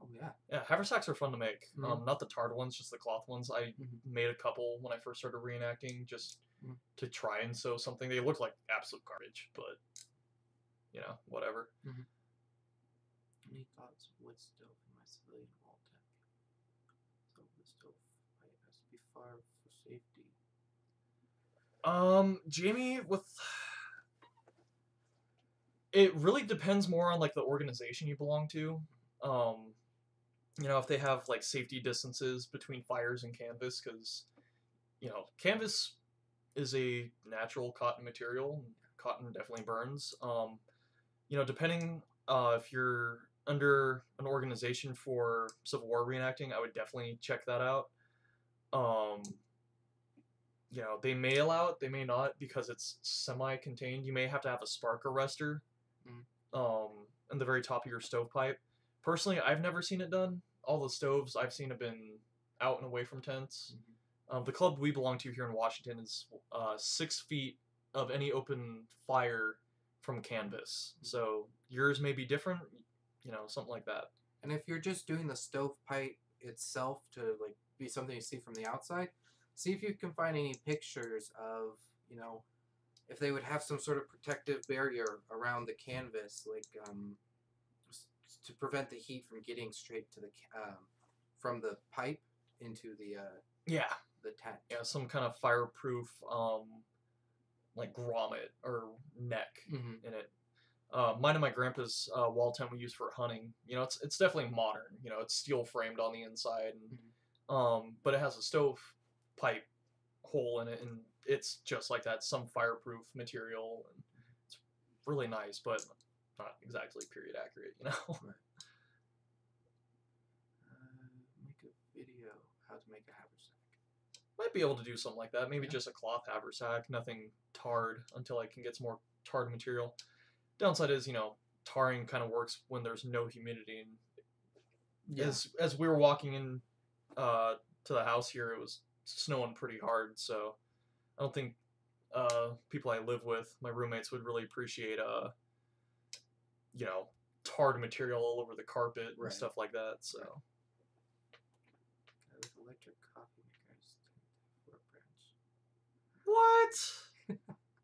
Oh yeah. Yeah, haversacks are fun to make. Not the tarred ones, just the cloth ones. I made a couple when I first started reenacting, just to try and sew something. They look like absolute garbage, but you know, whatever. Any thoughts? Wood stove in my civilian wall tech. So the stove pipe has to be farb for safety. Jamie, it really depends more on like the organization you belong to. You know, if they have like safety distances between fires and canvas, because you know, canvas is a natural cotton material. Cotton definitely burns. You know, depending if you're under an organization for Civil War reenacting, I would definitely check that out. You know, they may allow it, they may not, because it's semi-contained. You may have to have a spark arrestor in the very top of your stovepipe. Personally, I've never seen it done. All the stoves I've seen have been out and away from tents. The club we belong to here in Washington is 6 feet of any open fire from canvas. So yours may be different, you know, something like that. And if you're just doing the stovepipe itself to like be something you see from the outside, see if you can find any pictures of, you know, if they would have some sort of protective barrier around the canvas, like to prevent the heat from getting straight to the from the pipe into the the tent. Yeah, some kind of fireproof like grommet or neck in it. Mine and my grandpa's wall tent we use for hunting. You know, it's definitely modern. You know, it's steel framed on the inside, and but it has a stove pipe hole in it, and it's just like that, some fireproof material, and it's really nice, but not exactly period accurate, you know. Make a video how to make a haversack. Might be able to do something like that. Maybe just a cloth haversack, nothing tarred until I can get some more tarred material. Downside is, you know, tarring kind of works when there's no humidity. And as we were walking in to the house here, it was snowing pretty hard, so I don't think people I live with, my roommates, would really appreciate you know, tarred material all over the carpet and stuff like that. So electric coffee makers. what?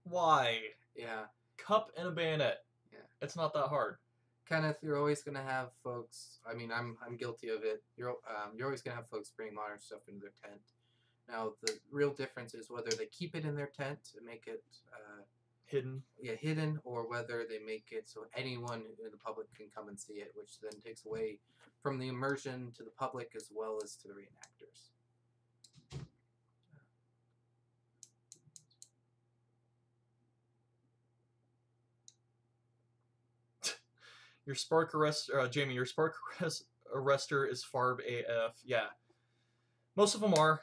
Why? Yeah. Cup and a bayonet. Yeah. It's not that hard. Kenneth, you're always gonna have folks. I mean, I'm guilty of it. You're always gonna have folks bring modern stuff into their tent. Now, the real difference is whether they keep it in their tent and make it hidden. Yeah, hidden, or whether they make it so anyone in the public can come and see it, which then takes away from the immersion to the public as well as to the reenactors. Your spark arrest, Jamie. Your spark arrestor is farb AF. Yeah, most of them are.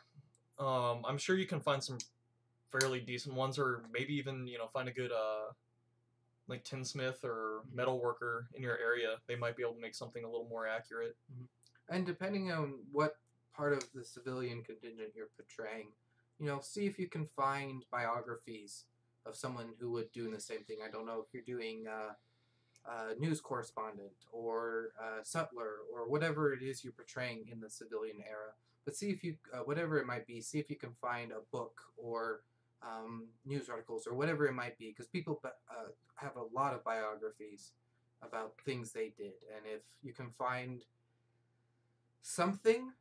I'm sure you can find some fairly decent ones, or maybe even find a good like tinsmith or metal worker in your area. They might be able to make something a little more accurate. And depending on what part of the civilian contingent you're portraying, see if you can find biographies of someone who would do the same thing. I don't know if you're doing a news correspondent or a sutler or whatever it is you're portraying in the civilian era. But see if you, whatever it might be, see if you can find a book or news articles or whatever it might be, because people have a lot of biographies about things they did, and if you can find something,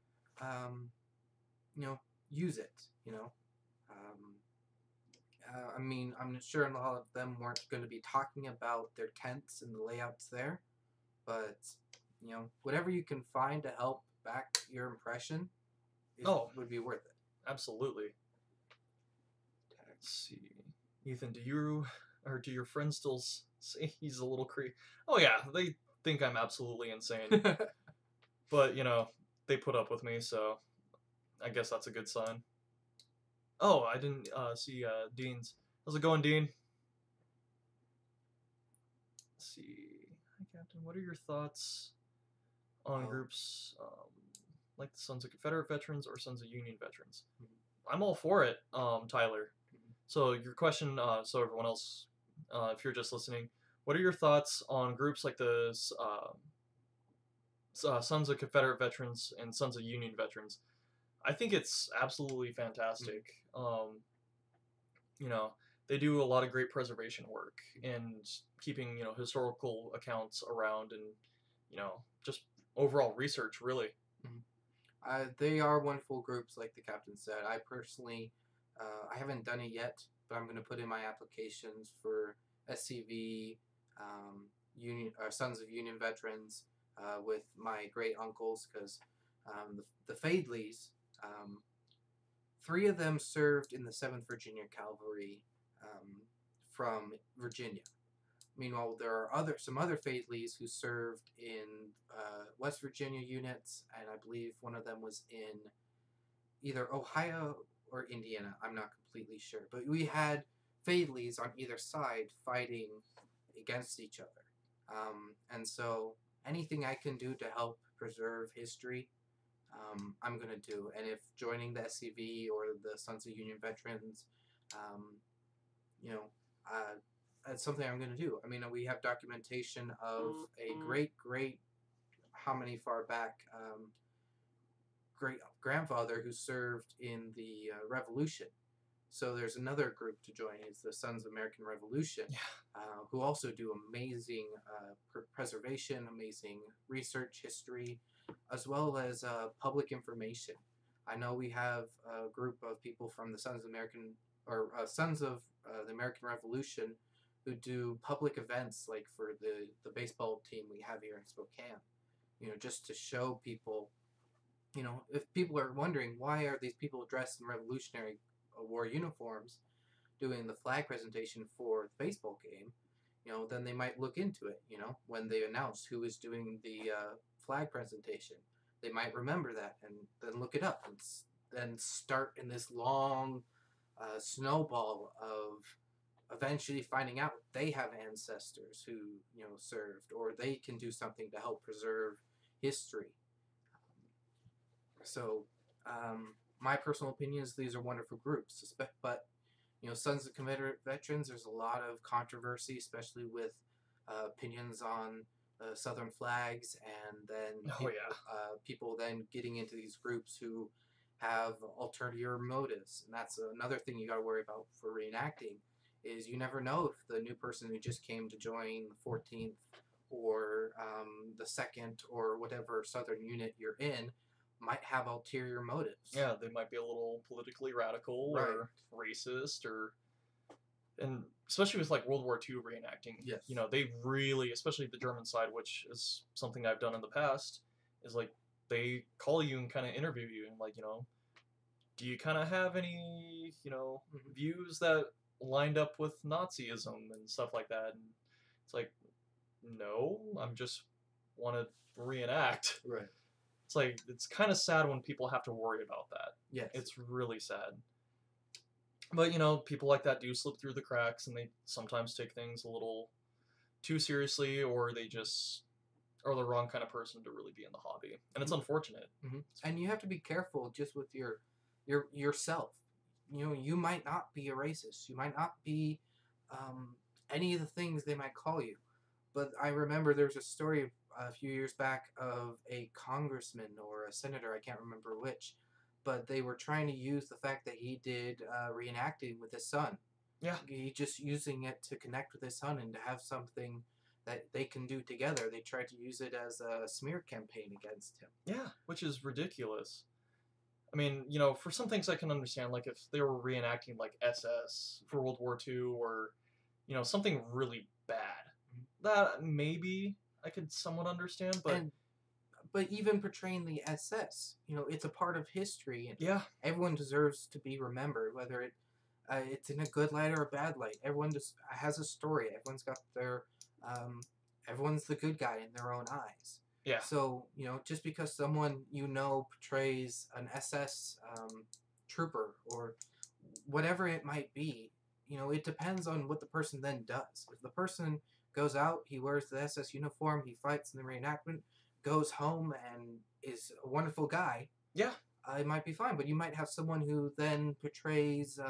use it. I mean, I'm sure a lot of them weren't going to be talking about their tents and the layouts there, but whatever you can find to help back your impression would be worth it. Absolutely. Let's see, Ethan, do your friends still say he's a little creepy? Oh yeah, they think I'm absolutely insane. But they put up with me, so I guess that's a good sign. Oh, I didn't see Dean's. How's it going, Dean? Let's see. Hi, Captain. What are your thoughts on groups like the Sons of Confederate Veterans or Sons of Union Veterans? I'm all for it, Tyler. So your question, so everyone else, if you're just listening, what are your thoughts on groups like the Sons of Confederate Veterans and Sons of Union Veterans? I think it's absolutely fantastic. They do a lot of great preservation work and keeping, historical accounts around and, just overall research, really. They are wonderful groups, like the captain said. I personally, I haven't done it yet, but I'm going to put in my applications for SCV, Sons of Union Veterans, with my great uncles, because the Fadleys, 3 of them served in the 7th Virginia Cavalry from Virginia. Meanwhile, there are some other Fadleys who served in West Virginia units, and I believe one of them was in either Ohio or Indiana. I'm not completely sure. But we had Fadleys on either side fighting against each other. And so anything I can do to help preserve history, I'm going to do. And if joining the SCV or the Sons of Union Veterans, that's something I'm going to do. I mean, we have documentation of a great, how many far back, great grandfather who served in the Revolution. So there's another group to join. It's the Sons of American Revolution, who also do amazing preservation, amazing research history, as well as public information. I know we have a group of people from the Sons of the American Revolution who do public events, like for the baseball team we have here in Spokane. Just to show people, if people are wondering why are these people dressed in Revolutionary War uniforms doing the flag presentation for the baseball game, then they might look into it. When they announce who is doing the flag presentation, they might remember that and then look it up and then start in this long snowball of eventually finding out they have ancestors who served, or they can do something to help preserve history. So my personal opinion is these are wonderful groups, but Sons of Confederate Veterans, there's a lot of controversy, especially with opinions on Southern flags, and then people then getting into these groups who have ulterior motives. And that's another thing you got to worry about for reenacting, is you never know if the new person who just came to join the 14th or the 2nd or whatever Southern unit you're in might have ulterior motives. Yeah, they might be a little politically radical or racist, and especially with like World War II reenacting. Yes. They really, especially the German side, which is something I've done in the past, is like they call you and kind of interview you and like, do you kind of have any, views that lined up with Nazism and stuff like that? And it's like, no, I'm just want to reenact. Right. It's like, it's kind of sad when people have to worry about that. Yes. It's really sad. But, you know, people like that do slip through the cracks, and they sometimes take things a little too seriously, or they just are the wrong kind of person to really be in the hobby. And it's unfortunate. Mm-hmm. And you have to be careful just with yourself. You know, you might not be a racist. You might not be any of the things they might call you. But I remember there's a story a few years back of a congressman or a senator, I can't remember which, but they were trying to use the fact that he did reenacting with his son. Yeah. He just using it to connect with his son and to have something that they can do together. They tried to use it as a smear campaign against him. Yeah, which is ridiculous. I mean, you know, for some things I can understand, like if they were reenacting like SS for World War II, or, you know, something really bad, that maybe I could somewhat understand, but even portraying the SS, you know, it's a part of history, and yeah, everyone deserves to be remembered, whether it's in a good light or a bad light. Everyone just has a story. Everyone's got their, everyone's the good guy in their own eyes. Yeah. So, you know, just because someone you know portrays an SS trooper or whatever it might be, you know, it depends on what the person then does. If the person goes out, he wears the SS uniform, he fights in the reenactment, goes home and is a wonderful guy, yeah, it might be fine. But you might have someone who then portrays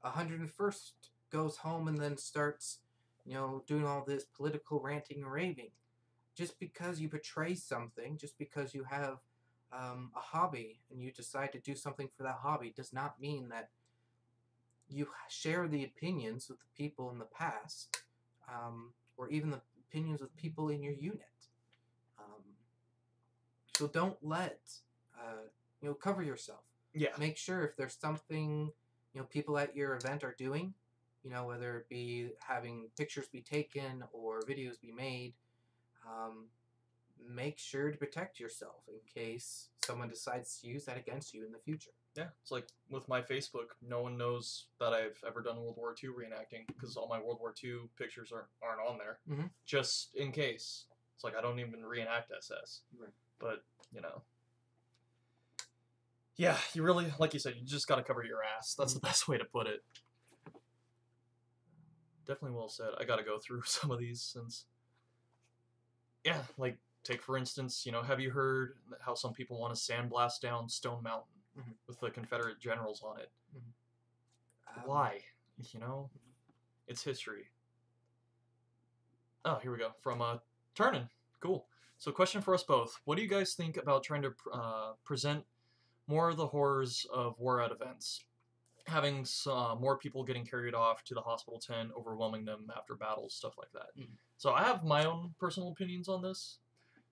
101st, goes home and then starts, you know, doing all this political ranting and raving. Just because you portray something, just because you have a hobby and you decide to do something for that hobby, does not mean that you share the opinions with the people in the past, or even the opinions with people in your unit. So don't let, you know, cover yourself. Yeah. Make sure if there's something, you know, people at your event are doing, you know, whether it be having pictures be taken or videos be made, make sure to protect yourself in case someone decides to use that against you in the future. Yeah, it's like with my Facebook, no one knows that I've ever done World War II reenacting because all my World War II pictures aren't on there. Mm-hmm. Just in case. It's like I don't even reenact SS. Right. But, you know. Yeah, you really, like you said, you just got to cover your ass. That's the best way to put it. Definitely well said. I got to go through some of these since... Yeah, like, take for instance, you know, have you heard how some people want to sandblast down Stone Mountain with the Confederate generals on it? Why? You know? It's history. Oh, here we go. From Turnin. Cool. So question for us both. What do you guys think about trying to present more of the horrors of war at events? Having more people getting carried off to the hospital tent, overwhelming them after battles, stuff like that. So I have my own personal opinions on this.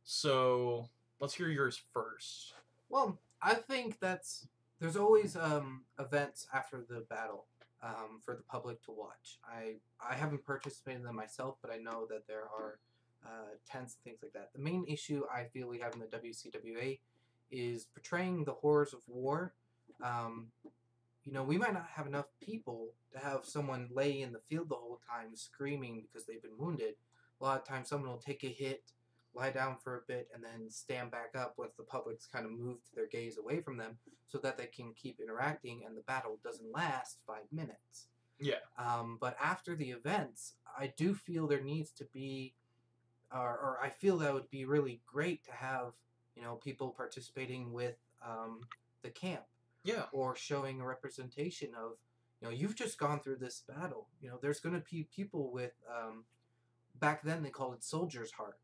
So let's hear yours first. Well, I think there's always events after the battle for the public to watch. I haven't participated in them myself, but I know that there are tents and things like that. The main issue I feel we have in the WCWA is portraying the horrors of war. You know, we might not have enough people to have someone lay in the field the whole time screaming because they've been wounded. A lot of times someone will take a hit, lie down for a bit, and then stand back up once the public's kind of moved their gaze away from them so that they can keep interacting and the battle doesn't last 5 minutes. Yeah. But after the events, I do feel there needs to be, or I feel that would be really great to have, you know, people participating with the camp. Yeah. Or showing a representation of, you know, you've just gone through this battle. You know, there's going to be people with, back then they called it soldier's heart.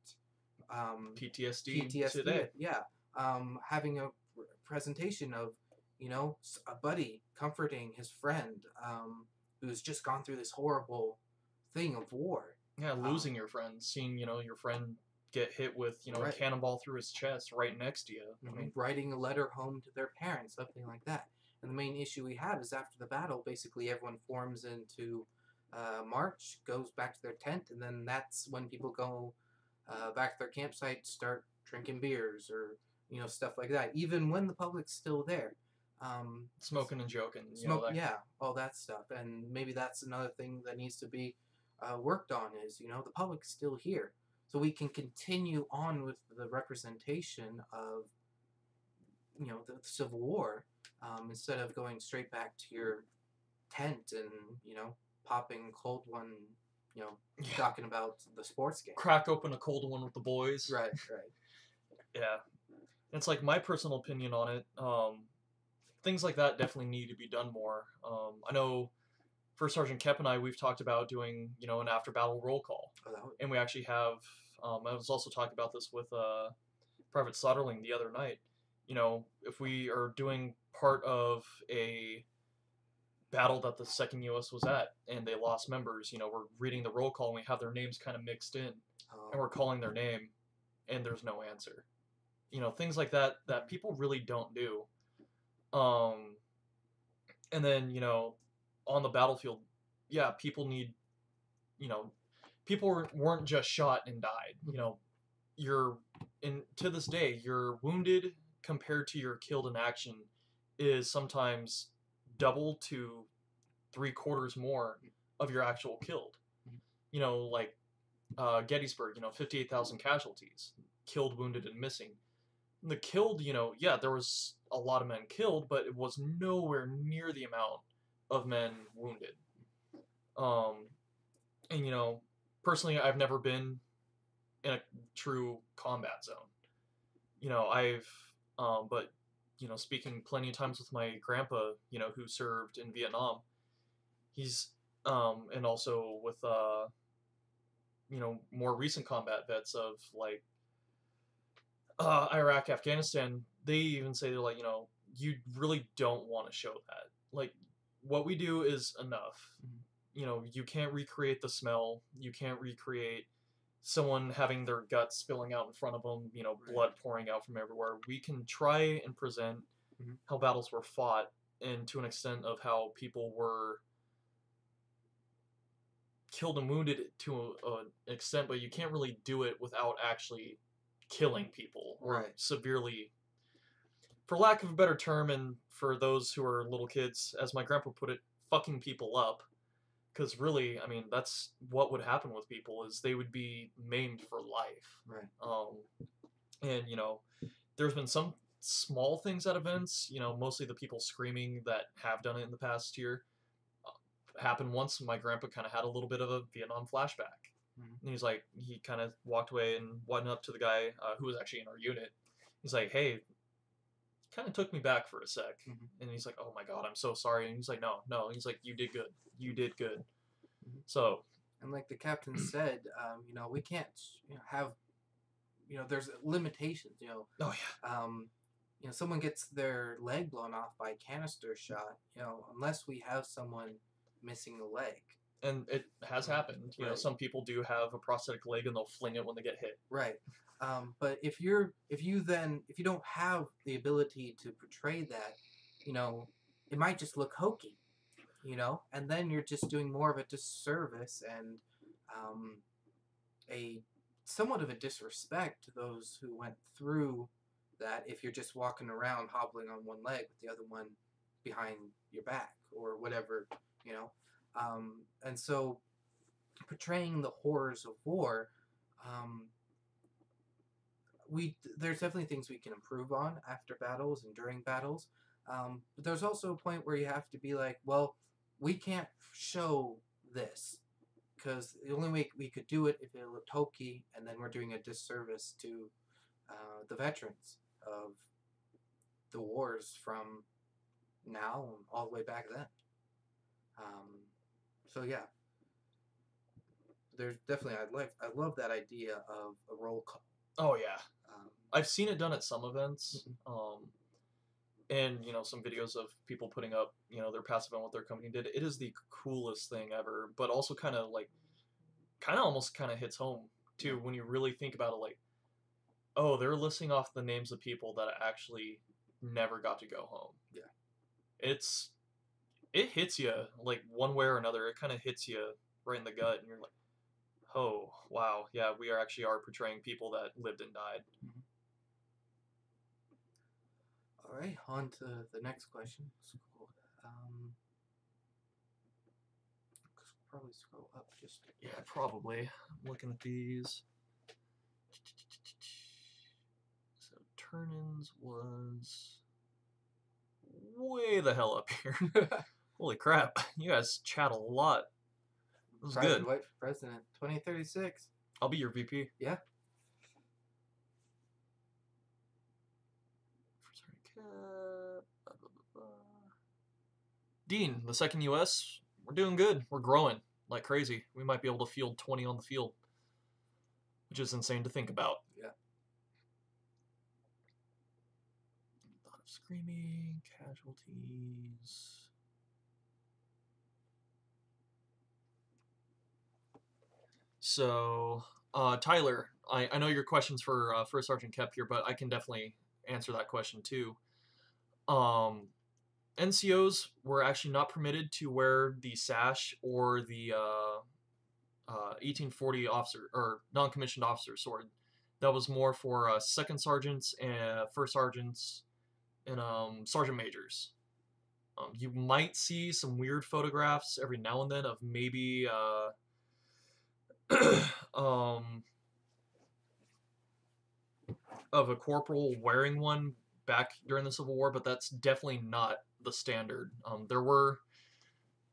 PTSD today. Yeah. Having a presentation of, you know, a buddy comforting his friend who's just gone through this horrible thing of war. Yeah, losing your friend, seeing, you know, your friend get hit with, you know, right. a cannonball through his chest right next to you. I mean, writing a letter home to their parents, something like that. And the main issue we have is after the battle, basically everyone forms into march, goes back to their tent, and then that's when people go back to their campsite, start drinking beers or, you know, stuff like that, even when the public's still there. Smoking and joking. Yeah, all that stuff. And maybe that's another thing that needs to be worked on is, you know, the public's still here. so we can continue on with the representation of, the Civil War, instead of going straight back to your tent and, popping cold one, talking about the sports game. Crack open a cold one with the boys. Right. Yeah. It's like my personal opinion on it. Things like that definitely need to be done more. I know First Sergeant Kep and I, we've talked about doing, an after battle roll call. And we actually have, I was also talking about this with Private Slaughterling the other night. If we are doing part of a battle that the 2nd US was at and they lost members, we're reading the roll call and we have their names kind of mixed in. And we're calling their name and there's no answer. Things like that people really don't do. And then, on the battlefield, yeah, people need, people weren't just shot and died. To this day, your wounded compared to your killed in action is sometimes double to 3/4 more of your actual killed. Like Gettysburg, 58,000 casualties, killed, wounded, and missing. The killed, yeah, there was a lot of men killed, but it was nowhere near the amount of men wounded. And personally, I've never been in a true combat zone. But speaking plenty of times with my grandpa, who served in Vietnam, he's, and also with, more recent combat vets of like Iraq, Afghanistan, they even say they're like, you really don't want to show that. Like, what we do is enough. You can't recreate the smell. You can't recreate someone having their guts spilling out in front of them, blood pouring out from everywhere. We can try and present how battles were fought, and to an extent of how people were killed and wounded to an extent, but you can't really do it without actually killing people or severely, for lack of a better term, and for those who are little kids, as my grandpa put it, fucking people up. Because really, I mean, that's what would happen with people, is they would be maimed for life. And there's been some small things at events, mostly the people screaming that have done it in the past year. Happened once. My grandpa kind of had a little bit of a Vietnam flashback. And he's like, he kind of walked away and went up to the guy who was actually in our unit. He's like, hey, kind of took me back for a sec. And he's like, oh my God, I'm so sorry. And he's like, no. He's like, you did good. You did good. So. And like the captain said, we can't have, there's limitations, Oh, yeah. Someone gets their leg blown off by a canister shot, unless we have someone missing a leg. And it has happened. Some people do have a prosthetic leg and they'll fling it when they get hit. Right. But if you don't have the ability to portray that, it might just look hokey, and then you're just doing more of a disservice and a somewhat of a disrespect to those who went through that if you're just walking around hobbling on one leg with the other one behind your back or whatever, and so portraying the horrors of war, there's definitely things we can improve on after battles and during battles, but there's also a point where you have to be like, well, we can't show this because the only way we could do it if it looked hokey, and then we're doing a disservice to the veterans of the wars from now all the way back then. So yeah, there's definitely, I love that idea of a roll call. Oh yeah, I've seen it done at some events, and some videos of people putting up their past event, what their company did. It is the coolest thing ever, but also kind of almost hits home too when you really think about it. Like, oh, they're listing off the names of people that actually never got to go home. Yeah, it hits you like one way or another. It kind of hits you right in the gut, and you're like, oh wow, yeah, we are portraying people that lived and died. All right, on to the next question. Probably scroll up just. Yeah, probably. I'm looking at these. turn-ins was way the hell up here. Holy crap. You guys chat a lot. It was good. White for president, 2036. I'll be your VP. Yeah. Dean, the second US, we're doing good. We're growing like crazy. We might be able to field 20 on the field, which is insane to think about. Yeah. A lot of screaming, casualties. So, Tyler, I know your question's for First Sergeant Kep here, but I can definitely answer that question too. NCOs were actually not permitted to wear the sash or the 1840 officer or non-commissioned officer sword. That was more for second sergeants and first sergeants and sergeant majors. You might see some weird photographs every now and then of maybe of a corporal wearing one back during the Civil War, but that's definitely not the standard. There were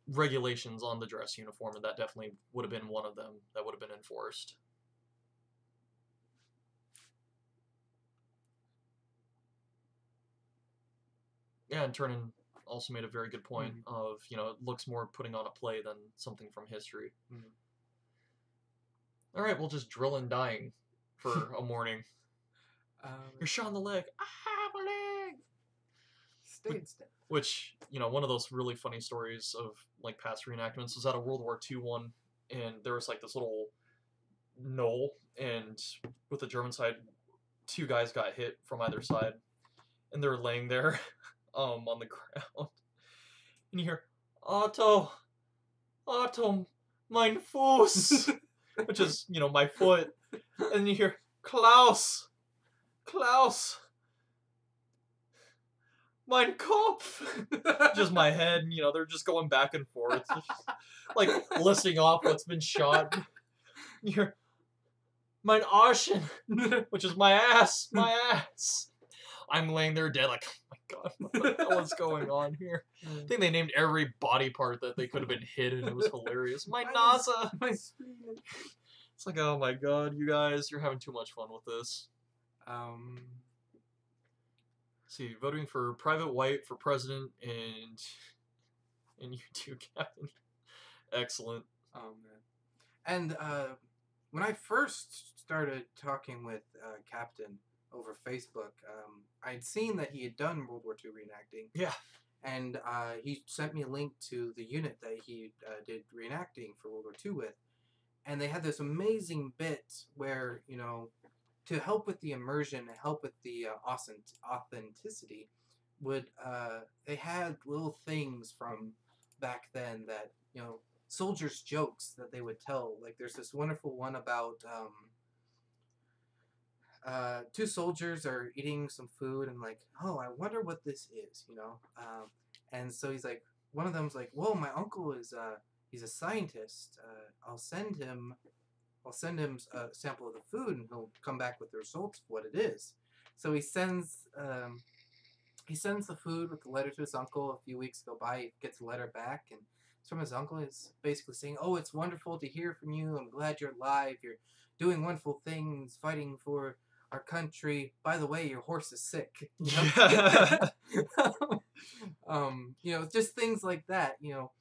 regulations on the dress uniform, and that definitely would have been one of them that would have been enforced. Yeah, and Turnin also made a very good point of, you know, it looks more putting on a play than something from history. All right, we'll just drill and dying for a morning. You're shot in the leg. My leg! Stay. Which, you know, one of those really funny stories of, like, past reenactments was at a World War II one, and there was, like, this little knoll, and with the German side, 2 guys got hit from either side, and they're laying there on the ground, and you hear, Otto, mein Fuß, which is, you know, my foot, and you hear, Klaus, mein Kopf, just my head, and, you know, they're just going back and forth, just, like, listing off what's been shot. You hear, mein Arschen, which is my ass. I'm laying there dead, like, oh my god, what the hell is going on here? I think they named every body part that they could have been hit, and it was hilarious. My NASA! It's like, oh my god, you guys, you're having too much fun with this. See, voting for Private White for president, and you too, Captain. Excellent. Oh man. And when I first started talking with Captain over Facebook, I'd seen that he had done World War II reenacting. Yeah. And he sent me a link to the unit that he did reenacting for World War II with. And they had this amazing bit where, you know, to help with the immersion and help with the authenticity, they had little things from back then that, you know, soldiers' jokes that they would tell. Like, there's this wonderful one about 2 soldiers are eating some food and like, oh, I wonder what this is, you know. And so he's like, one of them's like, whoa, my uncle is he's a scientist. I'll send him a sample of the food, and he'll come back with the results of what it is. So he sends the food with the letter to his uncle. A few weeks go by, he gets a letter back, and it's from his uncle. It's basically saying, "Oh, it's wonderful to hear from you. I'm glad you're alive. You're doing wonderful things, fighting for our country. By the way, your horse is sick." You know? You know, just things like that. You know,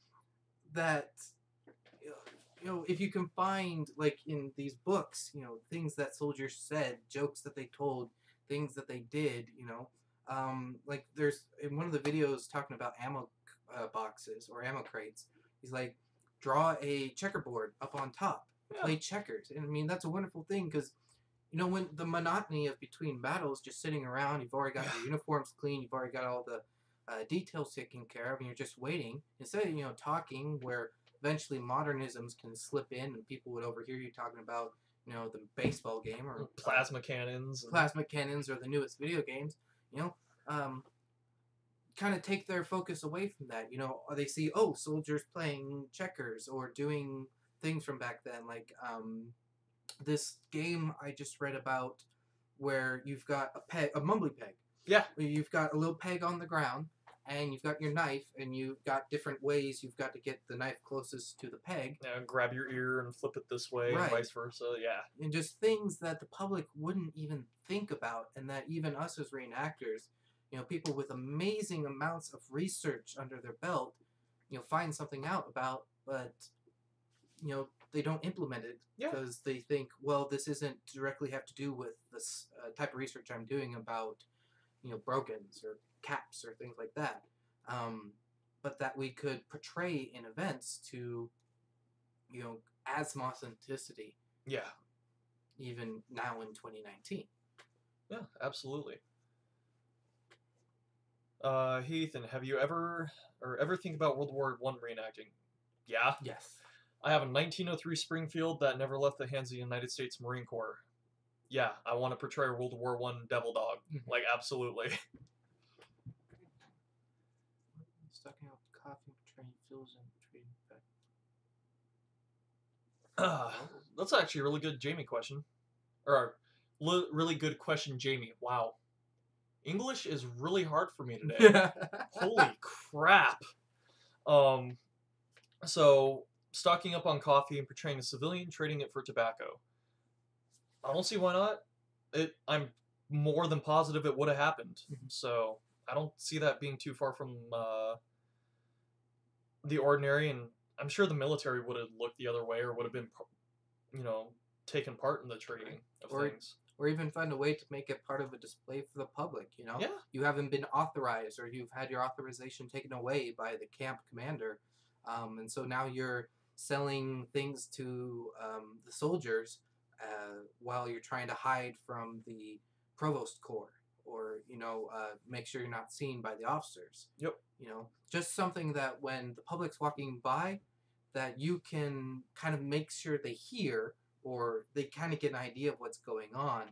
that. You know, if you can find, like, in these books, you know, things that soldiers said, jokes that they told, things that they did, you know. Like, there's, in one of the videos talking about ammo boxes or ammo crates, he's like, draw a checkerboard up on top, play checkers. And, I mean, that's a wonderful thing, because, you know, when the monotony of between battles, just sitting around, you've already got your uniforms clean, you've already got all the details taken care of, and you're just waiting, instead of, you know, talking, where eventually modernisms can slip in and people would overhear you talking about, you know, the baseball game or plasma cannons or the newest video games, you know, kind of take their focus away from that. You know, or they see, oh, soldiers playing checkers or doing things from back then, like this game I just read about where you've got a mumbly peg. Yeah. Where you've got a little peg on the ground, and you've got your knife, and you've got different ways you've got to get the knife closest to the peg. Grab your ear and flip it this way, Right. and vice versa. Yeah. And just things that the public wouldn't even think about, and that even us as reenactors, people with amazing amounts of research under their belt, find something out about, but they don't implement it because they think, well, this isn't directly have to do with this type of research I'm doing about brogans or caps or things like that, but that we could portray in events to add some authenticity. Yeah. Even now in 2019. Yeah, absolutely. Hey Ethan, have you ever think about World War I reenacting? Yeah. Yes. I have a 1903 Springfield that never left the hands of the United States Marine Corps. Yeah, I want to portray a World War I devil dog. Like, absolutely. Stocking up coffee, portraying fills and portraying effect. That's actually a really good Jamie question. Or really good question, Jamie. Wow. English is really hard for me today. Holy crap. So, stocking up on coffee and portraying a civilian, trading it for tobacco. I don't see why not. I'm more than positive it would have happened. So, I don't see that being too far from the ordinary, and I'm sure the military would have looked the other way or would have been, taken part in the trading of things. Or even find a way to make it part of a display for the public, Yeah. You haven't been authorized, or you've had your authorization taken away by the camp commander, and so now you're selling things to the soldiers while you're trying to hide from the provost corps, or make sure you're not seen by the officers. Yep. Just something that when the public's walking by, that you can kind of make sure they hear, or they kind of get an idea of what's going on,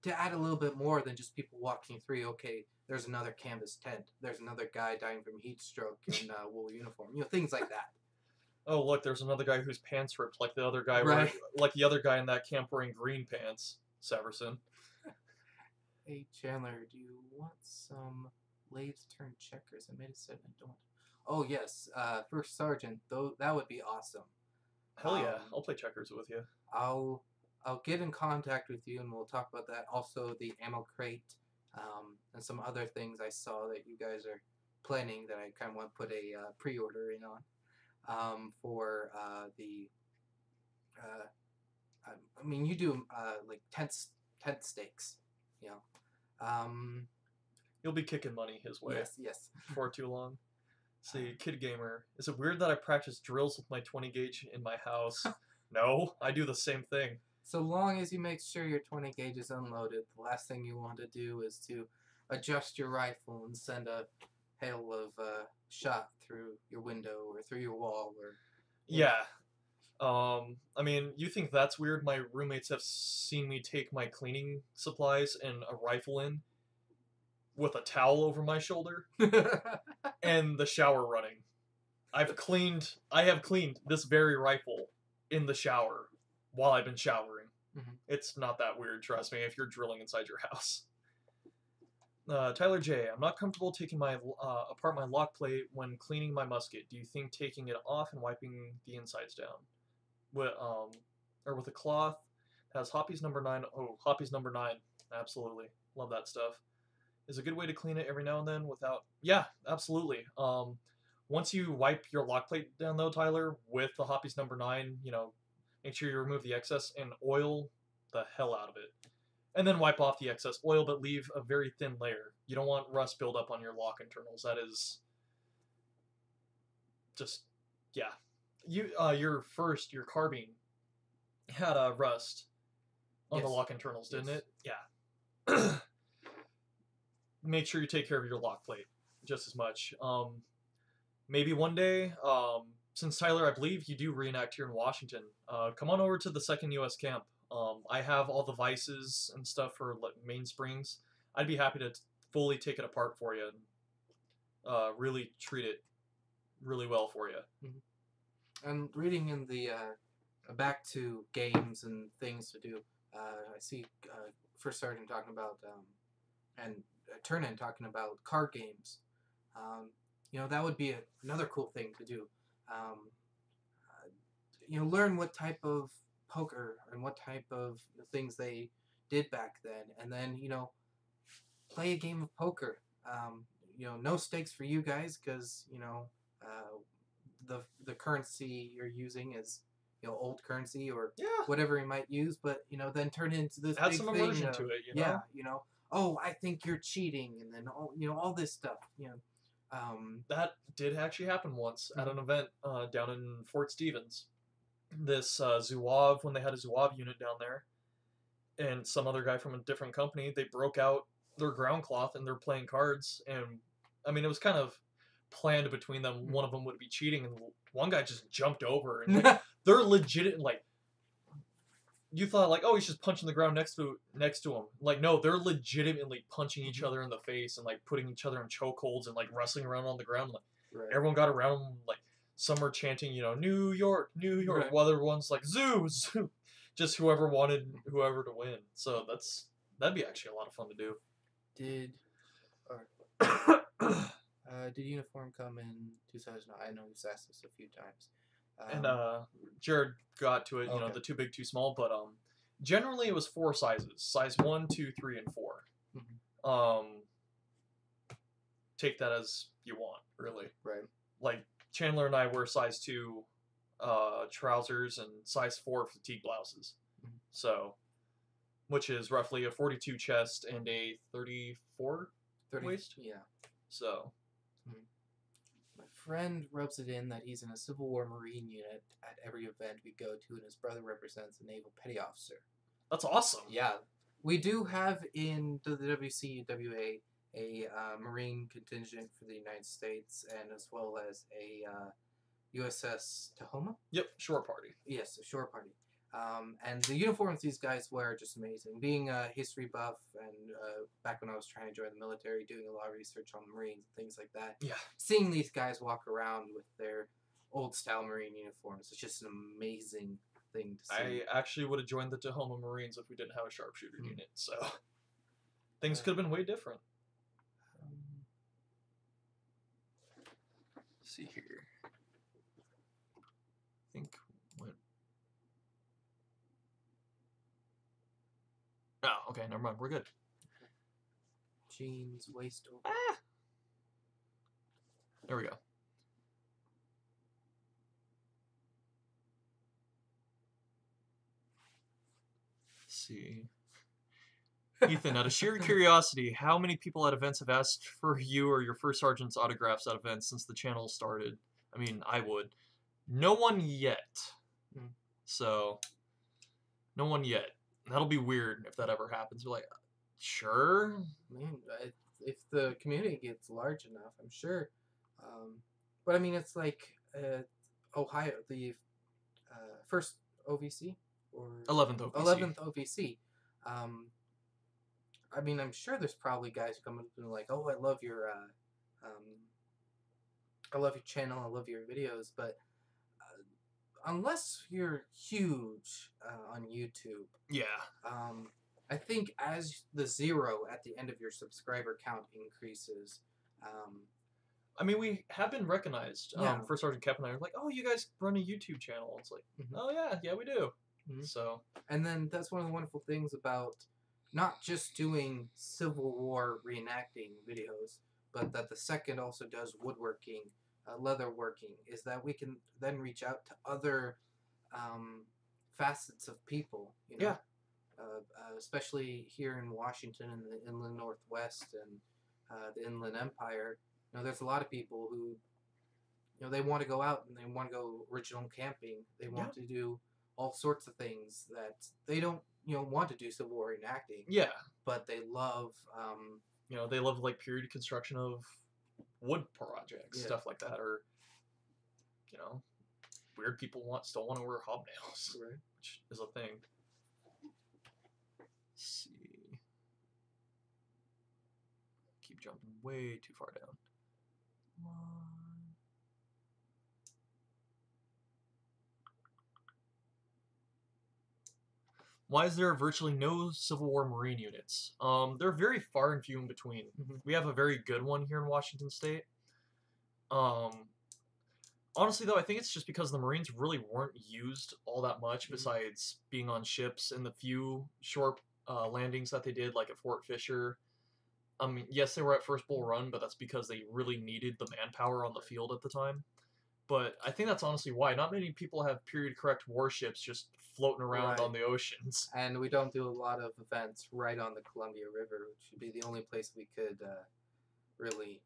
to add a little bit more than just people walking through. Okay, there's another canvas tent. There's another guy dying from heat stroke in a wool uniform. Things like that. Oh, look, there's another guy whose pants ripped, like the other guy, right. like the other guy in that camp wearing green pants, Severson. Hey, Chandler, do you want some lathes turned checkers? I made a set and don't. Oh, yes, First Sergeant, though, that would be awesome. Hell yeah, I'll play checkers with you. I'll get in contact with you, and we'll talk about that. Also, the ammo crate, and some other things I saw that you guys are planning that I kind of want to put a pre-order in on, for the. I mean, you do like tent stakes, You'll be kicking money his way. Yes. Before too long. See, Kid Gamer, is it weird that I practice drills with my 20 gauge in my house? No, I do the same thing. So long as you make sure your 20 gauge is unloaded, the last thing you want to do is to adjust your rifle and send a hail of shot through your window or through your wall. Yeah. I mean, you think that's weird? My roommates have seen me take my cleaning supplies and a rifle in with a towel over my shoulder and the shower running. I have cleaned this very rifle in the shower while I've been showering. It's not that weird, trust me, if you're drilling inside your house. Tyler J, I'm not comfortable taking my apart my lock plate when cleaning my musket. Do you think taking it off and wiping the insides down with a cloth has Hoppy's number 9? Oh, Hoppy's number 9. Absolutely. Love that stuff. Is a good way to clean it every now and then without... Yeah, absolutely. Once you wipe your lock plate down, though, Tyler, with the Hoppy's number 9, make sure you remove the excess and oil the hell out of it. And then wipe off the excess oil, but leave a very thin layer. You don't want rust build up on your lock internals. That is... just... yeah. Your carbine had rust on the lock internals, didn't it? Yeah. Make sure you take care of your lock plate just as much. Maybe one day, since Tyler, I believe you do reenact here in Washington, come on over to the 2nd U.S. camp. I have all the vices and stuff for mainsprings. I'd be happy to fully take it apart for you and really treat it really well for you. And reading in the back to games and things to do, I see First Sergeant talking about and Turnin talking about card games. That would be another cool thing to do. Learn what type of poker and what type of things they did back then, and then play a game of poker. No stakes for you guys because the currency you're using is old currency or whatever you might use, but then turn it into this Add big some thing immersion to it, you know? Oh, I think you're cheating, and then all this stuff. That did actually happen once at an event down in Fort Stevens. This Zouave, when they had a Zouave unit down there, and some other guy from a different company, they broke out their ground cloth and they're playing cards, and I mean it was kind of planned between them. One of them would be cheating, and one guy just jumped over, and like, they're legit. Like, you thought like, oh, he's just punching the ground next to him. Like, no, they're legitimately punching each other in the face and like putting each other in chokeholds and like wrestling around on the ground. Like, everyone got around, like some were chanting, New York, New York, while other ones like Zoo, Zoo. Just whoever wanted whoever to win. So that'd be actually a lot of fun to do. Did uniform come in 2009? I know you've asked this a few times. And Jared got to it, the too big, too small, but generally it was 4 sizes: size 1, 2, 3, and 4. Take that as you want, really. Right. Like Chandler and I wear size 2 trousers and size 4 fatigue blouses. So, which is roughly a 42 chest and a 34 waist. Yeah. So. My friend rubs it in that he's in a Civil War Marine unit at every event we go to, and his brother represents a naval petty officer. That's awesome. Yeah. We do have in the WCWA a Marine contingent for the United States, and as well as a USS Tahoma? Yep, shore party. Yes, a shore party. And the uniforms these guys wear are just amazing. Being a history buff, and back when I was trying to join the military, doing a lot of research on the Marines and things like that, seeing these guys walk around with their old-style Marine uniforms is just an amazing thing to see. I actually would have joined the Tahoma Marines if we didn't have a sharpshooter unit, so things could have been way different. Let's see here. I think what? Oh, okay, never mind. We're good. Jeans, waist over. Ah! There we go. Let's see. Ethan, out of sheer curiosity, how many people at events have asked for you or your first sergeant's autographs at events since the channel started? I mean, I would. No one yet. So, no one yet. That'll be weird if that ever happens. We're like, sure. Man, if the community gets large enough, I'm sure. But I mean, it's like Ohio, the first OVC or 11th OVC. 11th OVC. I mean, I'm sure there's probably guys who come up and like, oh, I love your channel, I love your videos, but unless you're huge on YouTube, I think as the 0 at the end of your subscriber count increases, I mean, we have been recognized. First Sergeant Kep and I are like, oh, you guys run a YouTube channel. It's like, oh yeah, we do. So, and then that's one of the wonderful things about not just doing Civil War reenacting videos, but that the second also does woodworking, leatherworking, is that we can then reach out to other facets of people, especially here in Washington and the Inland Northwest and the Inland Empire. There's a lot of people who, they want to go out and they want to go original camping. They want to do all sorts of things that they don't, want to do Civil War reenacting. Yeah. But they love, they love like period construction of wood projects, stuff like that, or, weird people still want to wear hobnails, which is a thing. Let's see. Keep jumping way too far down. Why is there virtually no Civil War Marine units? They're very far and few in between. We have a very good one here in Washington State. Honestly, though, I think it's just because the Marines really weren't used all that much besides being on ships and the few short landings that they did, like at Fort Fisher. I mean, yes, they were at First Bull Run, but that's because they really needed the manpower on the field at the time. But I think that's honestly why. Not many people have period-correct warships just floating around on the oceans. And we don't do a lot of events right on the Columbia River, which would be the only place we could really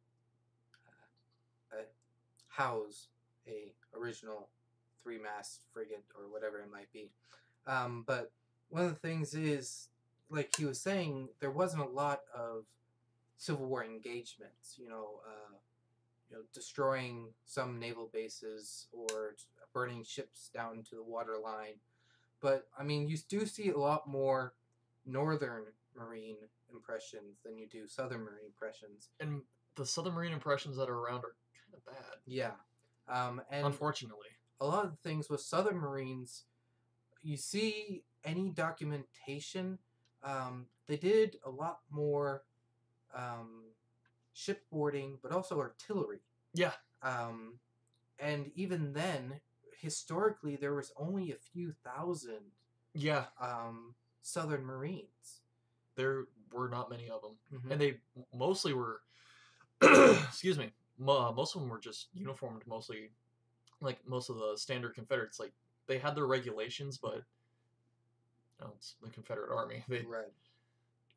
house a original 3-mast frigate or whatever it might be. But one of the things is, like he was saying, there wasn't a lot of Civil War engagements. Destroying some naval bases or burning ships down to the waterline. But I mean, you do see a lot more Northern Marine impressions than you do Southern Marine impressions. And the Southern Marine impressions that are around are kind of bad. Yeah. And unfortunately, a lot of the things with Southern Marines, you see any documentation, they did a lot more shipboarding, but also artillery. Yeah. And even then, historically, there was only a few thousand. Yeah. Southern Marines. There were not many of them, Mm-hmm. and they mostly were. Excuse me. Most of them were just uniformed, mostly, like most of the standard Confederates. Like they had their regulations, but it's the Confederate Army. They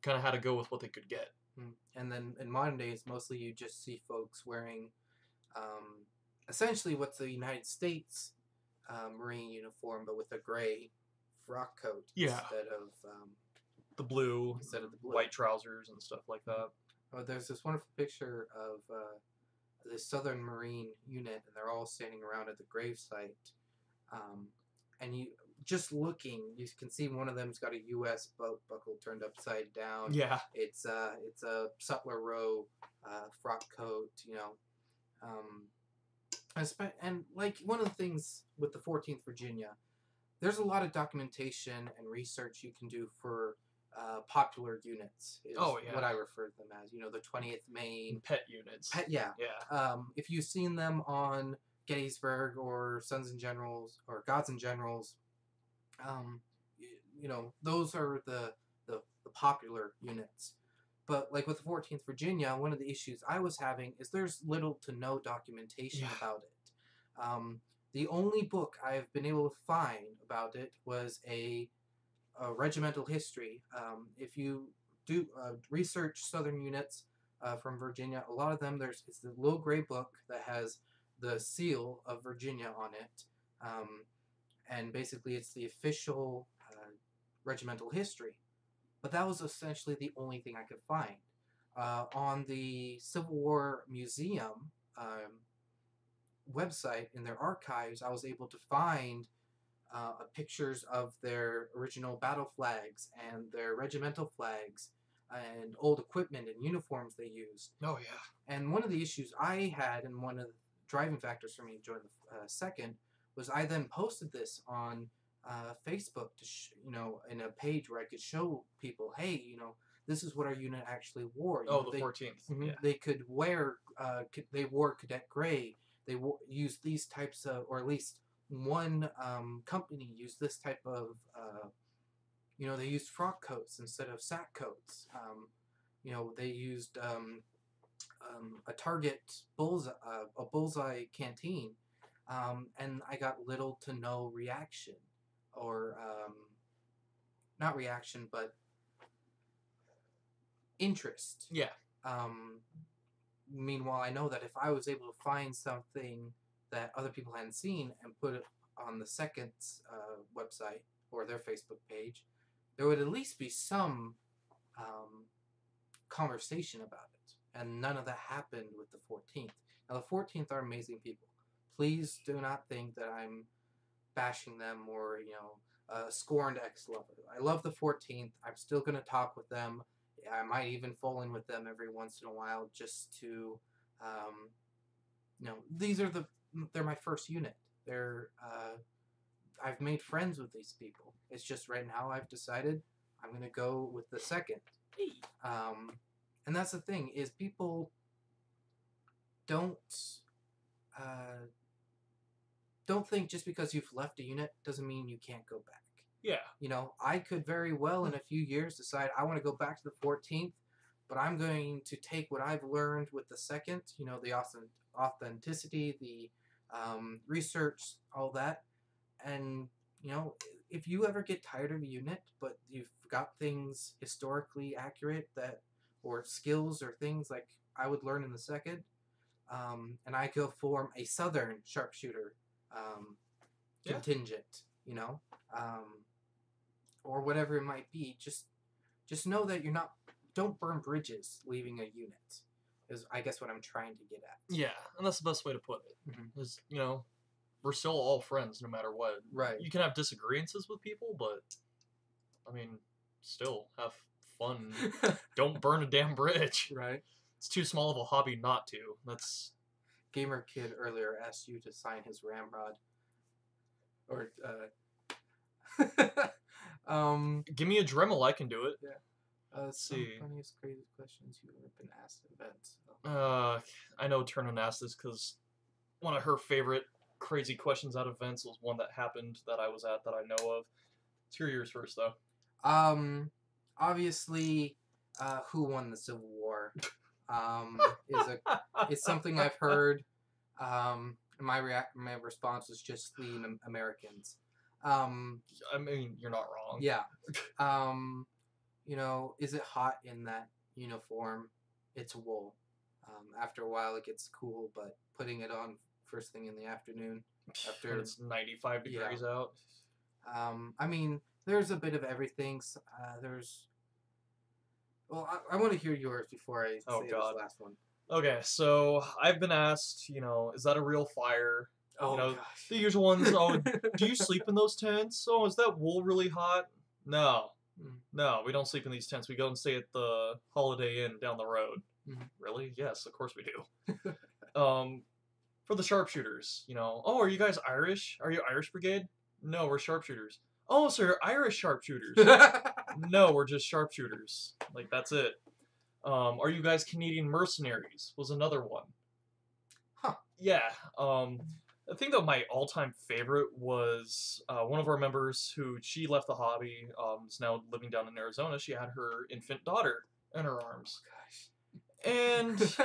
kind of had to go with what they could get. And then in modern days, mostly you just see folks wearing essentially what's the United States Marine uniform, but with a gray frock coat instead of the blue, white trousers and stuff like that. Oh, there's this wonderful picture of this Southern Marine unit, and they're all standing around at the gravesite. And you just looking, you can see one of them's got a U.S. boat buckle turned upside down. Yeah, it's a Sutler Row frock coat, and like one of the things with the 14th Virginia, there's a lot of documentation and research you can do for popular units. Is what I refer to them as. The 20th Maine pet units. Yeah. If you've seen them on Gettysburg or Sons and Generals or Gods and Generals, those are the popular units. But like with the 14th Virginia, one of the issues I was having is there's little to no documentation about it. The only book I've been able to find about it was a regimental history. If you do research Southern units from Virginia, a lot of them, it's the little gray book that has the seal of Virginia on it. And basically it's the official regimental history. But that was essentially the only thing I could find. On the Civil War Museum website, in their archives, I was able to find pictures of their original battle flags and their regimental flags and old equipment and uniforms they used. Oh, yeah. And one of the issues I had, and one of the driving factors for me to join the second, was I then posted this on Facebook to in a page where I could show people, hey, this is what our unit actually wore. The 14th. They could wear. They wore cadet gray. They used these types of, or at least one company used this type of. They used frock coats instead of sack coats. They used a Target bullseye canteen, and I got little to no reaction. Or not reaction, but interest. Yeah. Meanwhile, I know that if I was able to find something that other people hadn't seen and put it on the second's website or their Facebook page, there would at least be some conversation about it. And none of that happened with the 14th. Now, the 14th are amazing people. Please do not think that I'm bashing them or scorned ex-lover. I love the 14th. I'm still going to talk with them. I might even fall in with them every once in a while just to they're my first unit. They're I've made friends with these people. It's just right now I've decided I'm gonna go with the second. And that's the thing is people don't think just because you've left a unit doesn't mean you can't go back. Yeah. You know, I could very well in a few years decide I want to go back to the 14th, but I'm going to take what I've learned with the second, you know, the authenticity, the research, all that. And, you know, if you ever get tired of a unit, but you've got things historically accurate that, or skills or things like I would learn in the second, and I go form a Southern sharpshooter contingent, you know, or whatever it might be, just know that don't burn bridges leaving a unit, is I guess what I'm trying to get at. Yeah, and that's the best way to put it. Mm-hmm. Is, you know, we're still all friends no matter what. Right. You can have disagreements with people, but I mean, still have fun. Don't burn a damn bridge. Right. It's too small of a hobby not to. That's Gamer Kid earlier asked you to sign his ramrod. Or give me a Dremel, I can do it. Yeah. Let's see. Funniest, craziest questions you've ever been asked at events. I know Turner asked this because one of her favorite crazy questions at events was one that happened that I was at that I know of. Let's hear yours first, though. Obviously, who won the Civil War? Is something I've heard. My response was just the Americans. I mean, you're not wrong. Yeah. You know, is it hot in that uniform? It's wool. After a while, it gets cool, but putting it on first thing in the afternoon, after when it's 95 degrees out. I mean, there's a bit of everything. Well, I want to hear yours before I say this last one. Okay, so I've been asked, you know, is that a real fire? Oh, you know, gosh. the usual ones. Oh, do you sleep in those tents? Oh, is that wool really hot? No. No, we don't sleep in these tents. We go and stay at the Holiday Inn down the road. Mm-hmm. Really? Yes, of course we do. For the sharpshooters, you know, oh, are you guys Irish? Are you Irish Brigade? No, we're sharpshooters. Oh, so you're Irish sharpshooters? No, we're just sharpshooters. Like, that's it. Are you guys Canadian mercenaries? Was another one. Huh. Yeah. I think that my all-time favorite was one of our members who she left the hobby, is now living down in Arizona. She had her infant daughter in her arms. Oh, gosh. And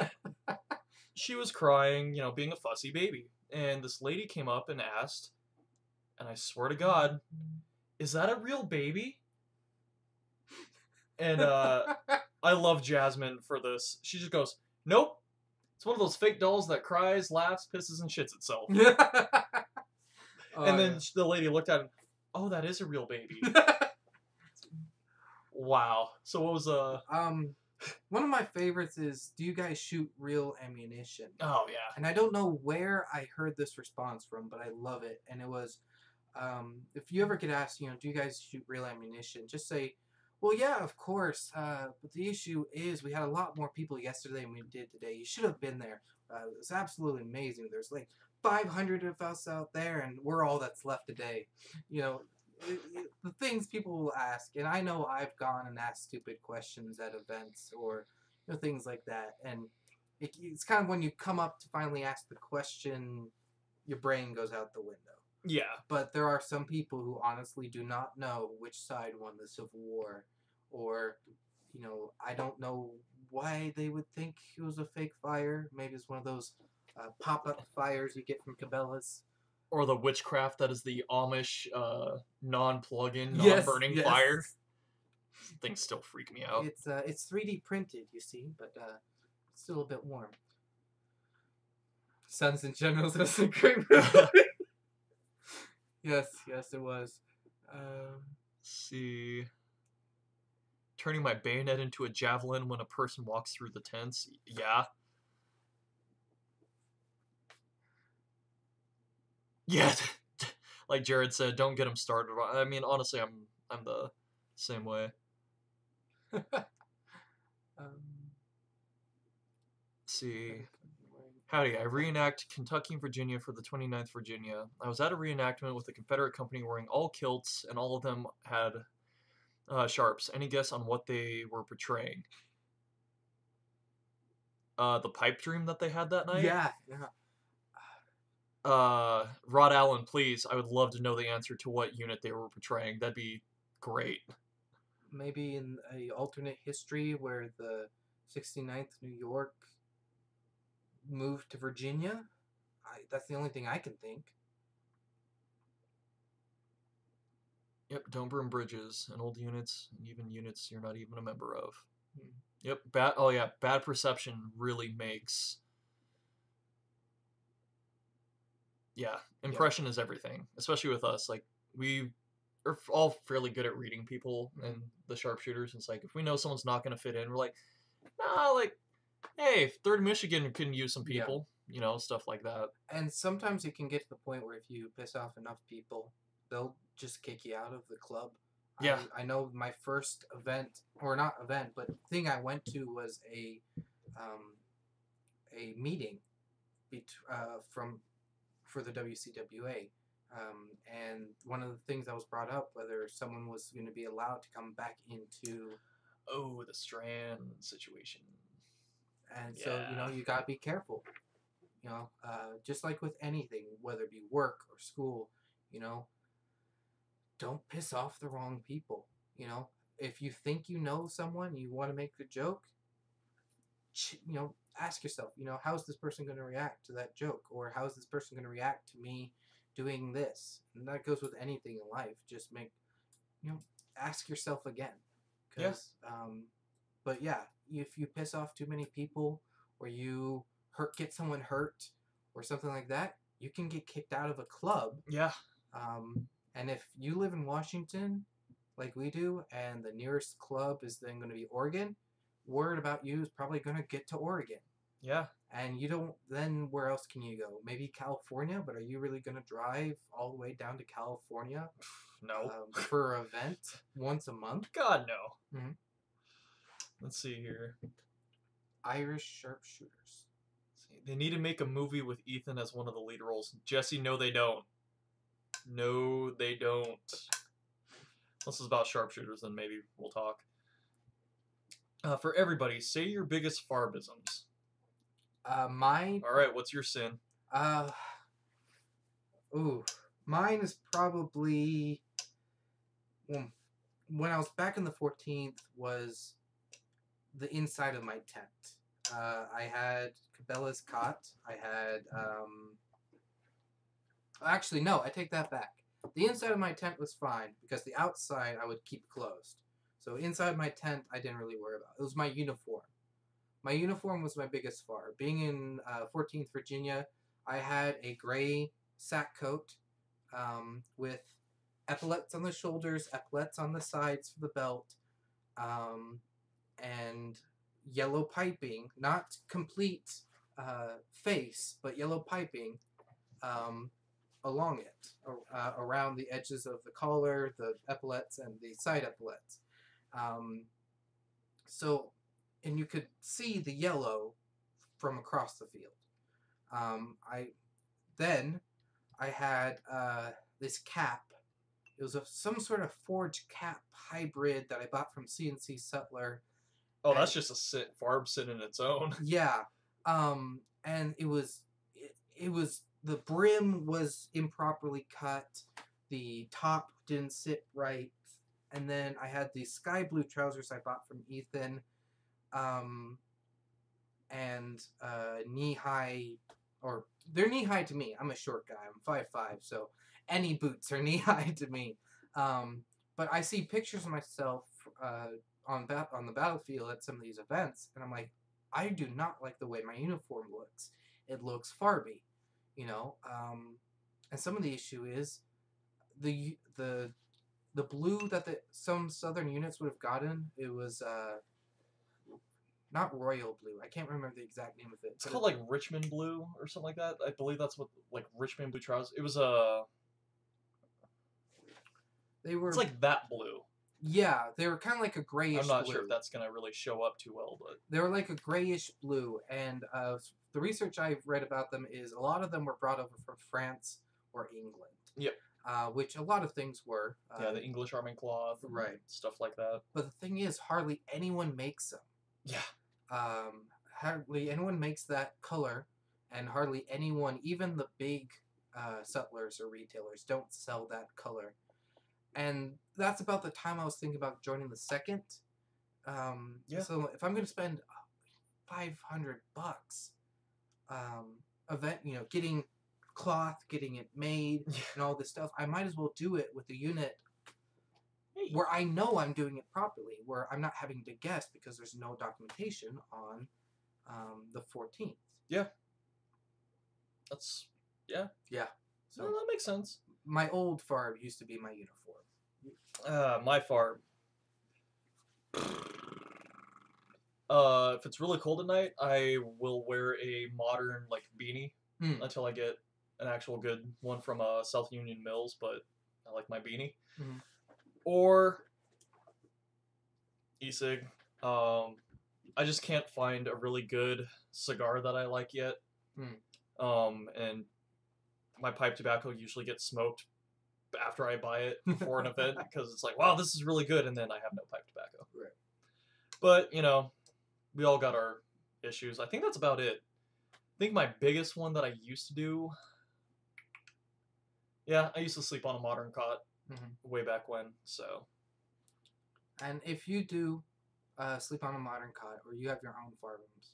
she was crying, you know, being a fussy baby. And this lady came up and asked, and I swear to God, is that a real baby? And I love Jasmine for this. She just goes, nope. It's one of those fake dolls that cries, laughs, pisses, and shits itself. And then the lady looked at him, oh, that is a real baby. Wow. So what was one of my favorites is, do you guys shoot real ammunition? Oh, yeah. And I don't know where I heard this response from, but I love it. And it was, if you ever get asked, you know, do you guys shoot real ammunition? Just say, well, yeah, of course. But the issue is we had a lot more people yesterday than we did today. You should have been there. It was absolutely amazing. There's like 500 of us out there, and we're all that's left today. You know, the things people will ask. And I know I've gone and asked stupid questions at events or, you know, things like that. And it's kind of when you come up to finally ask the question, your brain goes out the window. Yeah. But there are some people who honestly do not know which side won the Civil War. Or, you know, I don't know why they would think it was a fake fire. Maybe it's one of those pop-up fires you get from Cabela's. Or the witchcraft that is the Amish non-plug-in, non-burning fire. Things still freak me out. It's 3D printed, you see, but it's still a bit warm. Sons and Generals was a great movie. Yes, it was. Let's see. Turning my bayonet into a javelin when a person walks through the tents. Yeah. Yeah. Like Jared said, don't get him started. I mean, honestly, I'm the same way. Let's see. Howdy, I reenact Kentucky and Virginia for the 29th Virginia. I was at a reenactment with a Confederate company wearing all kilts, and all of them had sharps. Any guess on what they were portraying? The pipe dream that they had that night? Yeah. Rod Allen, please. I would love to know the answer to what unit they were portraying. That'd be great. Maybe in a alternate history where the 69th New York moved to Virginia. That's the only thing I can think. Yep, don't burn bridges and old units, and even units you're not even a member of. Hmm. Yep, bad perception really makes. Yeah, impression is everything, especially with us. Like, we are all fairly good at reading people and the sharpshooters. It's like, if we know someone's not going to fit in, we're like, nah, like, hey, 3rd Michigan can use some people, you know, stuff like that. And sometimes it can get to the point where if you piss off enough people, they'll just kick you out of the club. Yeah. I know my first event, or not event, but thing I went to was a meeting for the WCWA. And one of the things that was brought up, whether someone was going to be allowed to come back into... Oh, the Strand situation. And so, you know, you got to be careful. You know, just like with anything, whether it be work or school, you know, don't piss off the wrong people. You know, if you think you know someone, you want to make a joke, you know, ask yourself, you know, how's this person going to react to that joke? Or how's this person going to react to me doing this? And that goes with anything in life. Just ask yourself again. But yeah, if you piss off too many people, or you get someone hurt, or something like that, you can get kicked out of a club. Yeah. And if you live in Washington, like we do, and the nearest club is then going to be Oregon, word about you is probably going to get to Oregon. Yeah. And you don't, then where else can you go? Maybe California, but are you really going to drive all the way down to California? No. For an event once a month? God, no. Mm-hmm. Let's see here. Irish sharpshooters. They need to make a movie with Ethan as one of the lead roles. Jesse, no, they don't. No, they don't. This is about sharpshooters, then maybe we'll talk. For everybody, say your biggest farbisms. Mine. All right, what's your sin? Mine is probably when I was back in the 14th was the inside of my tent. I had Cabela's cot. I had actually no, I take that back. The inside of my tent was fine because the outside I would keep closed. So inside my tent I didn't really worry about. It was my uniform. My uniform was my biggest farb. Being in 14th Virginia, I had a gray sack coat with epaulets on the shoulders, epaulets on the sides for the belt, and yellow piping, not complete face, but yellow piping along it, around the edges of the collar, the epaulets, and the side epaulets. And you could see the yellow from across the field. I had this cap. It was some sort of forged cap hybrid that I bought from CNC Sutler. Oh, that's just a farb sin in its own. Yeah. And it was the brim was improperly cut. The top didn't sit right. And then I had these sky blue trousers I bought from Ethan. And knee-high, or they're knee-high to me. I'm a short guy. I'm 5'5", so any boots are knee-high to me. But I see pictures of myself on the battlefield at some of these events, and I'm like, I do not like the way my uniform looks. It looks farby, you know. And some of the issue is the blue that some southern units would have gotten. It was not royal blue. I can't remember the exact name of it. It's called like Richmond blue or something like that. I believe that's what, like, Richmond blue trousers. It was They were. It's like that blue. Yeah, they were kind of like a grayish I'm not blue. sure if that's gonna really show up too well, but They were like a grayish blue, and the research I've read about them is a lot of them were brought over from France or England. Yep. Which a lot of things were. Yeah, the English arming cloth, right? Stuff like that. But the thing is, hardly anyone makes them. Yeah. Hardly anyone makes that color, and hardly anyone, even the big settlers or retailers, don't sell that color. And that's about the time I was thinking about joining the second. Yeah. So if I'm going to spend $500, event, getting cloth, getting it made, and all this stuff, I might as well do it with a unit where I know I'm doing it properly, where I'm not having to guess because there's no documentation on the 14th. Yeah. Yeah. So that makes sense. My old farb used to be my uniform. My farb. If it's really cold at night, I will wear a modern beanie until I get an actual good one from South Union Mills, but I like my beanie. Mm-hmm. Or e-cig. I just can't find a really good cigar that I like yet. And my pipe tobacco usually gets smoked after I buy it for an event because it's like, wow, this is really good, and then I have no pipe tobacco. Right. But we all got our issues. I think that's about it. I think my biggest one that I used to do. Yeah, I used to sleep on a modern cot way back when. So. And if you do sleep on a modern cot or you have your own farbs,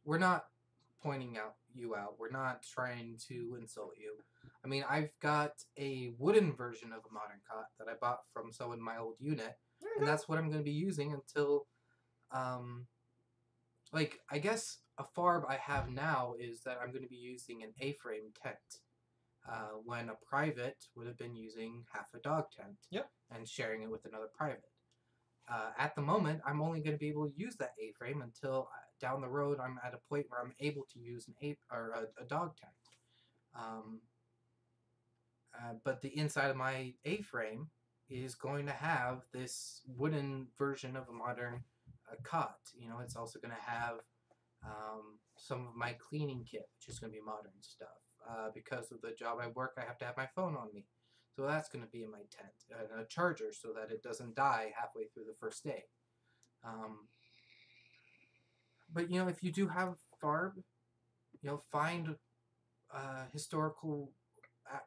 we're not pointing you out. We're not trying to insult you. I mean, I've got a wooden version of a modern cot that I bought from someone in my old unit, and that's what I'm going to be using until, I guess a farb I have now is that I'm going to be using an A-frame tent, when a private would have been using half a dog tent and sharing it with another private. At the moment, I'm only going to be able to use that A-frame until down the road I'm at a point where I'm able to use a dog tent. But the inside of my A-frame is going to have this wooden version of a modern cot. It's also going to have some of my cleaning kit, which is going to be modern stuff. Because of the job I work, I have to have my phone on me. So that's going to be in my tent. And a charger so that it doesn't die halfway through the first day. But, if you do have farb, find historical,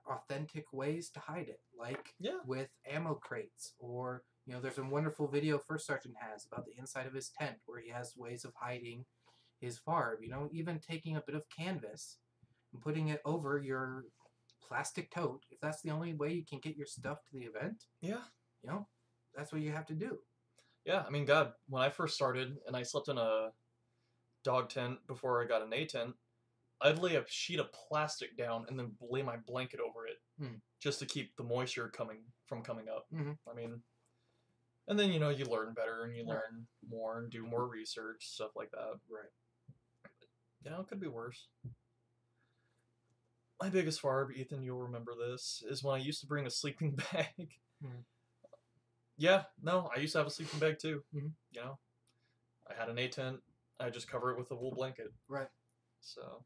authentic ways to hide it. Like with ammo crates. Or, there's a wonderful video First Sergeant has about the inside of his tent where he has ways of hiding his farb. Even taking a bit of canvas and putting it over your plastic tote, if that's the only way you can get your stuff to the event, that's what you have to do. Yeah, I mean, God, when I first started and I slept in a dog tent before I got an A tent, I'd lay a sheet of plastic down and then lay my blanket over it just to keep the moisture coming up. I mean, and then, you learn better and you learn more and do more research, stuff like that. Right. It could be worse. My biggest farb, Ethan, you'll remember this, is when I used to bring a sleeping bag. I used to have a sleeping bag too. I had an A tent. I just cover it with a wool blanket. Right. So,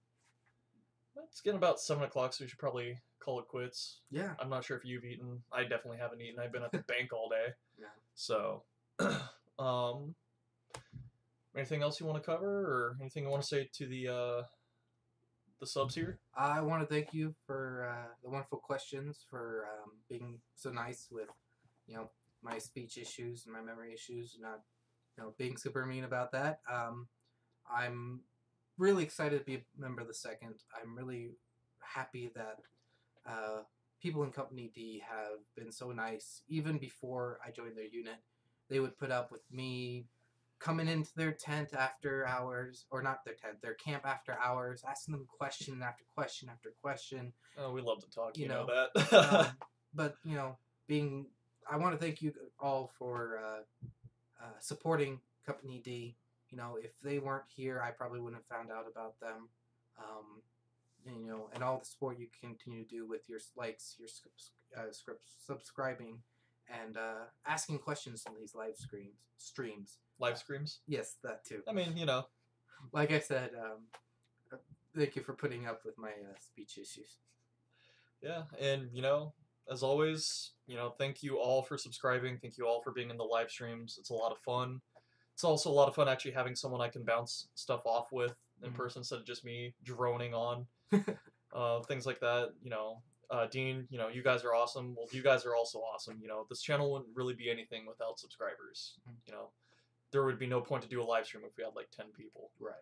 it's getting about 7 o'clock, so we should probably call it quits. Yeah. I'm not sure if you've eaten. I definitely haven't eaten. I've been at the bank all day. Yeah. So, anything else you want to cover, or anything you want to say to the subs here? I want to thank you for the wonderful questions, for being so nice with, my speech issues and my memory issues, not, being super mean about that. I'm really excited to be a member of the second. I'm really happy that people in Company D have been so nice. Even before I joined their unit, they would put up with me coming into their tent after hours, or not their tent, their camp after hours, asking them question after question after question. Oh, we love to talk, you know that. But, I want to thank you all for supporting Company D. If they weren't here, I probably wouldn't have found out about them. And all the support you continue to do with your likes, your subscribing, and asking questions in these streams. Live streams. Yes, that too. I mean, you know. Like I said, thank you for putting up with my speech issues. Yeah, and you know, as always, you know, thank you all for subscribing. Thank you all for being in the live streams. It's a lot of fun. It's also a lot of fun actually having someone I can bounce stuff off with in person instead of just me droning on. Things like that, you know. Dean, you know, you guys are awesome. Well, you guys are also awesome. You know, this channel wouldn't really be anything without subscribers. You know, there would be no point to do a live stream if we had like 10 people. Right.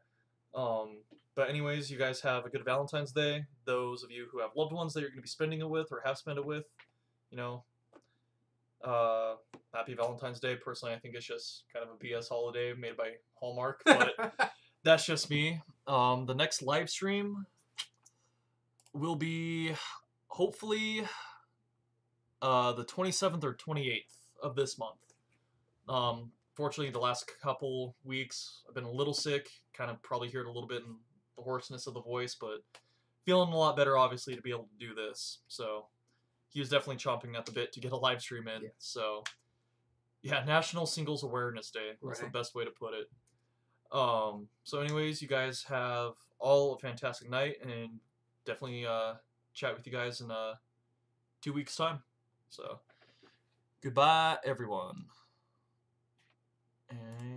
But anyways, you guys have a good Valentine's Day. Those of you who have loved ones that you're going to be spending it with or have spent it with, you know, happy Valentine's Day. Personally, I think it's just kind of a BS holiday made by Hallmark, but that's just me. The next live stream will be hopefully the 27th or 28th of this month. Fortunately, the last couple weeks I've been a little sick, kind of probably heard a little bit in the hoarseness of the voice, but feeling a lot better, obviously, to be able to do this. So he was definitely chomping at the bit to get a live stream in. Yeah. So yeah, National Singles Awareness Day. That's the best way to put it. So anyways, you guys have all a fantastic night, and definitely chat with you guys in 2 weeks' time. So goodbye, everyone. And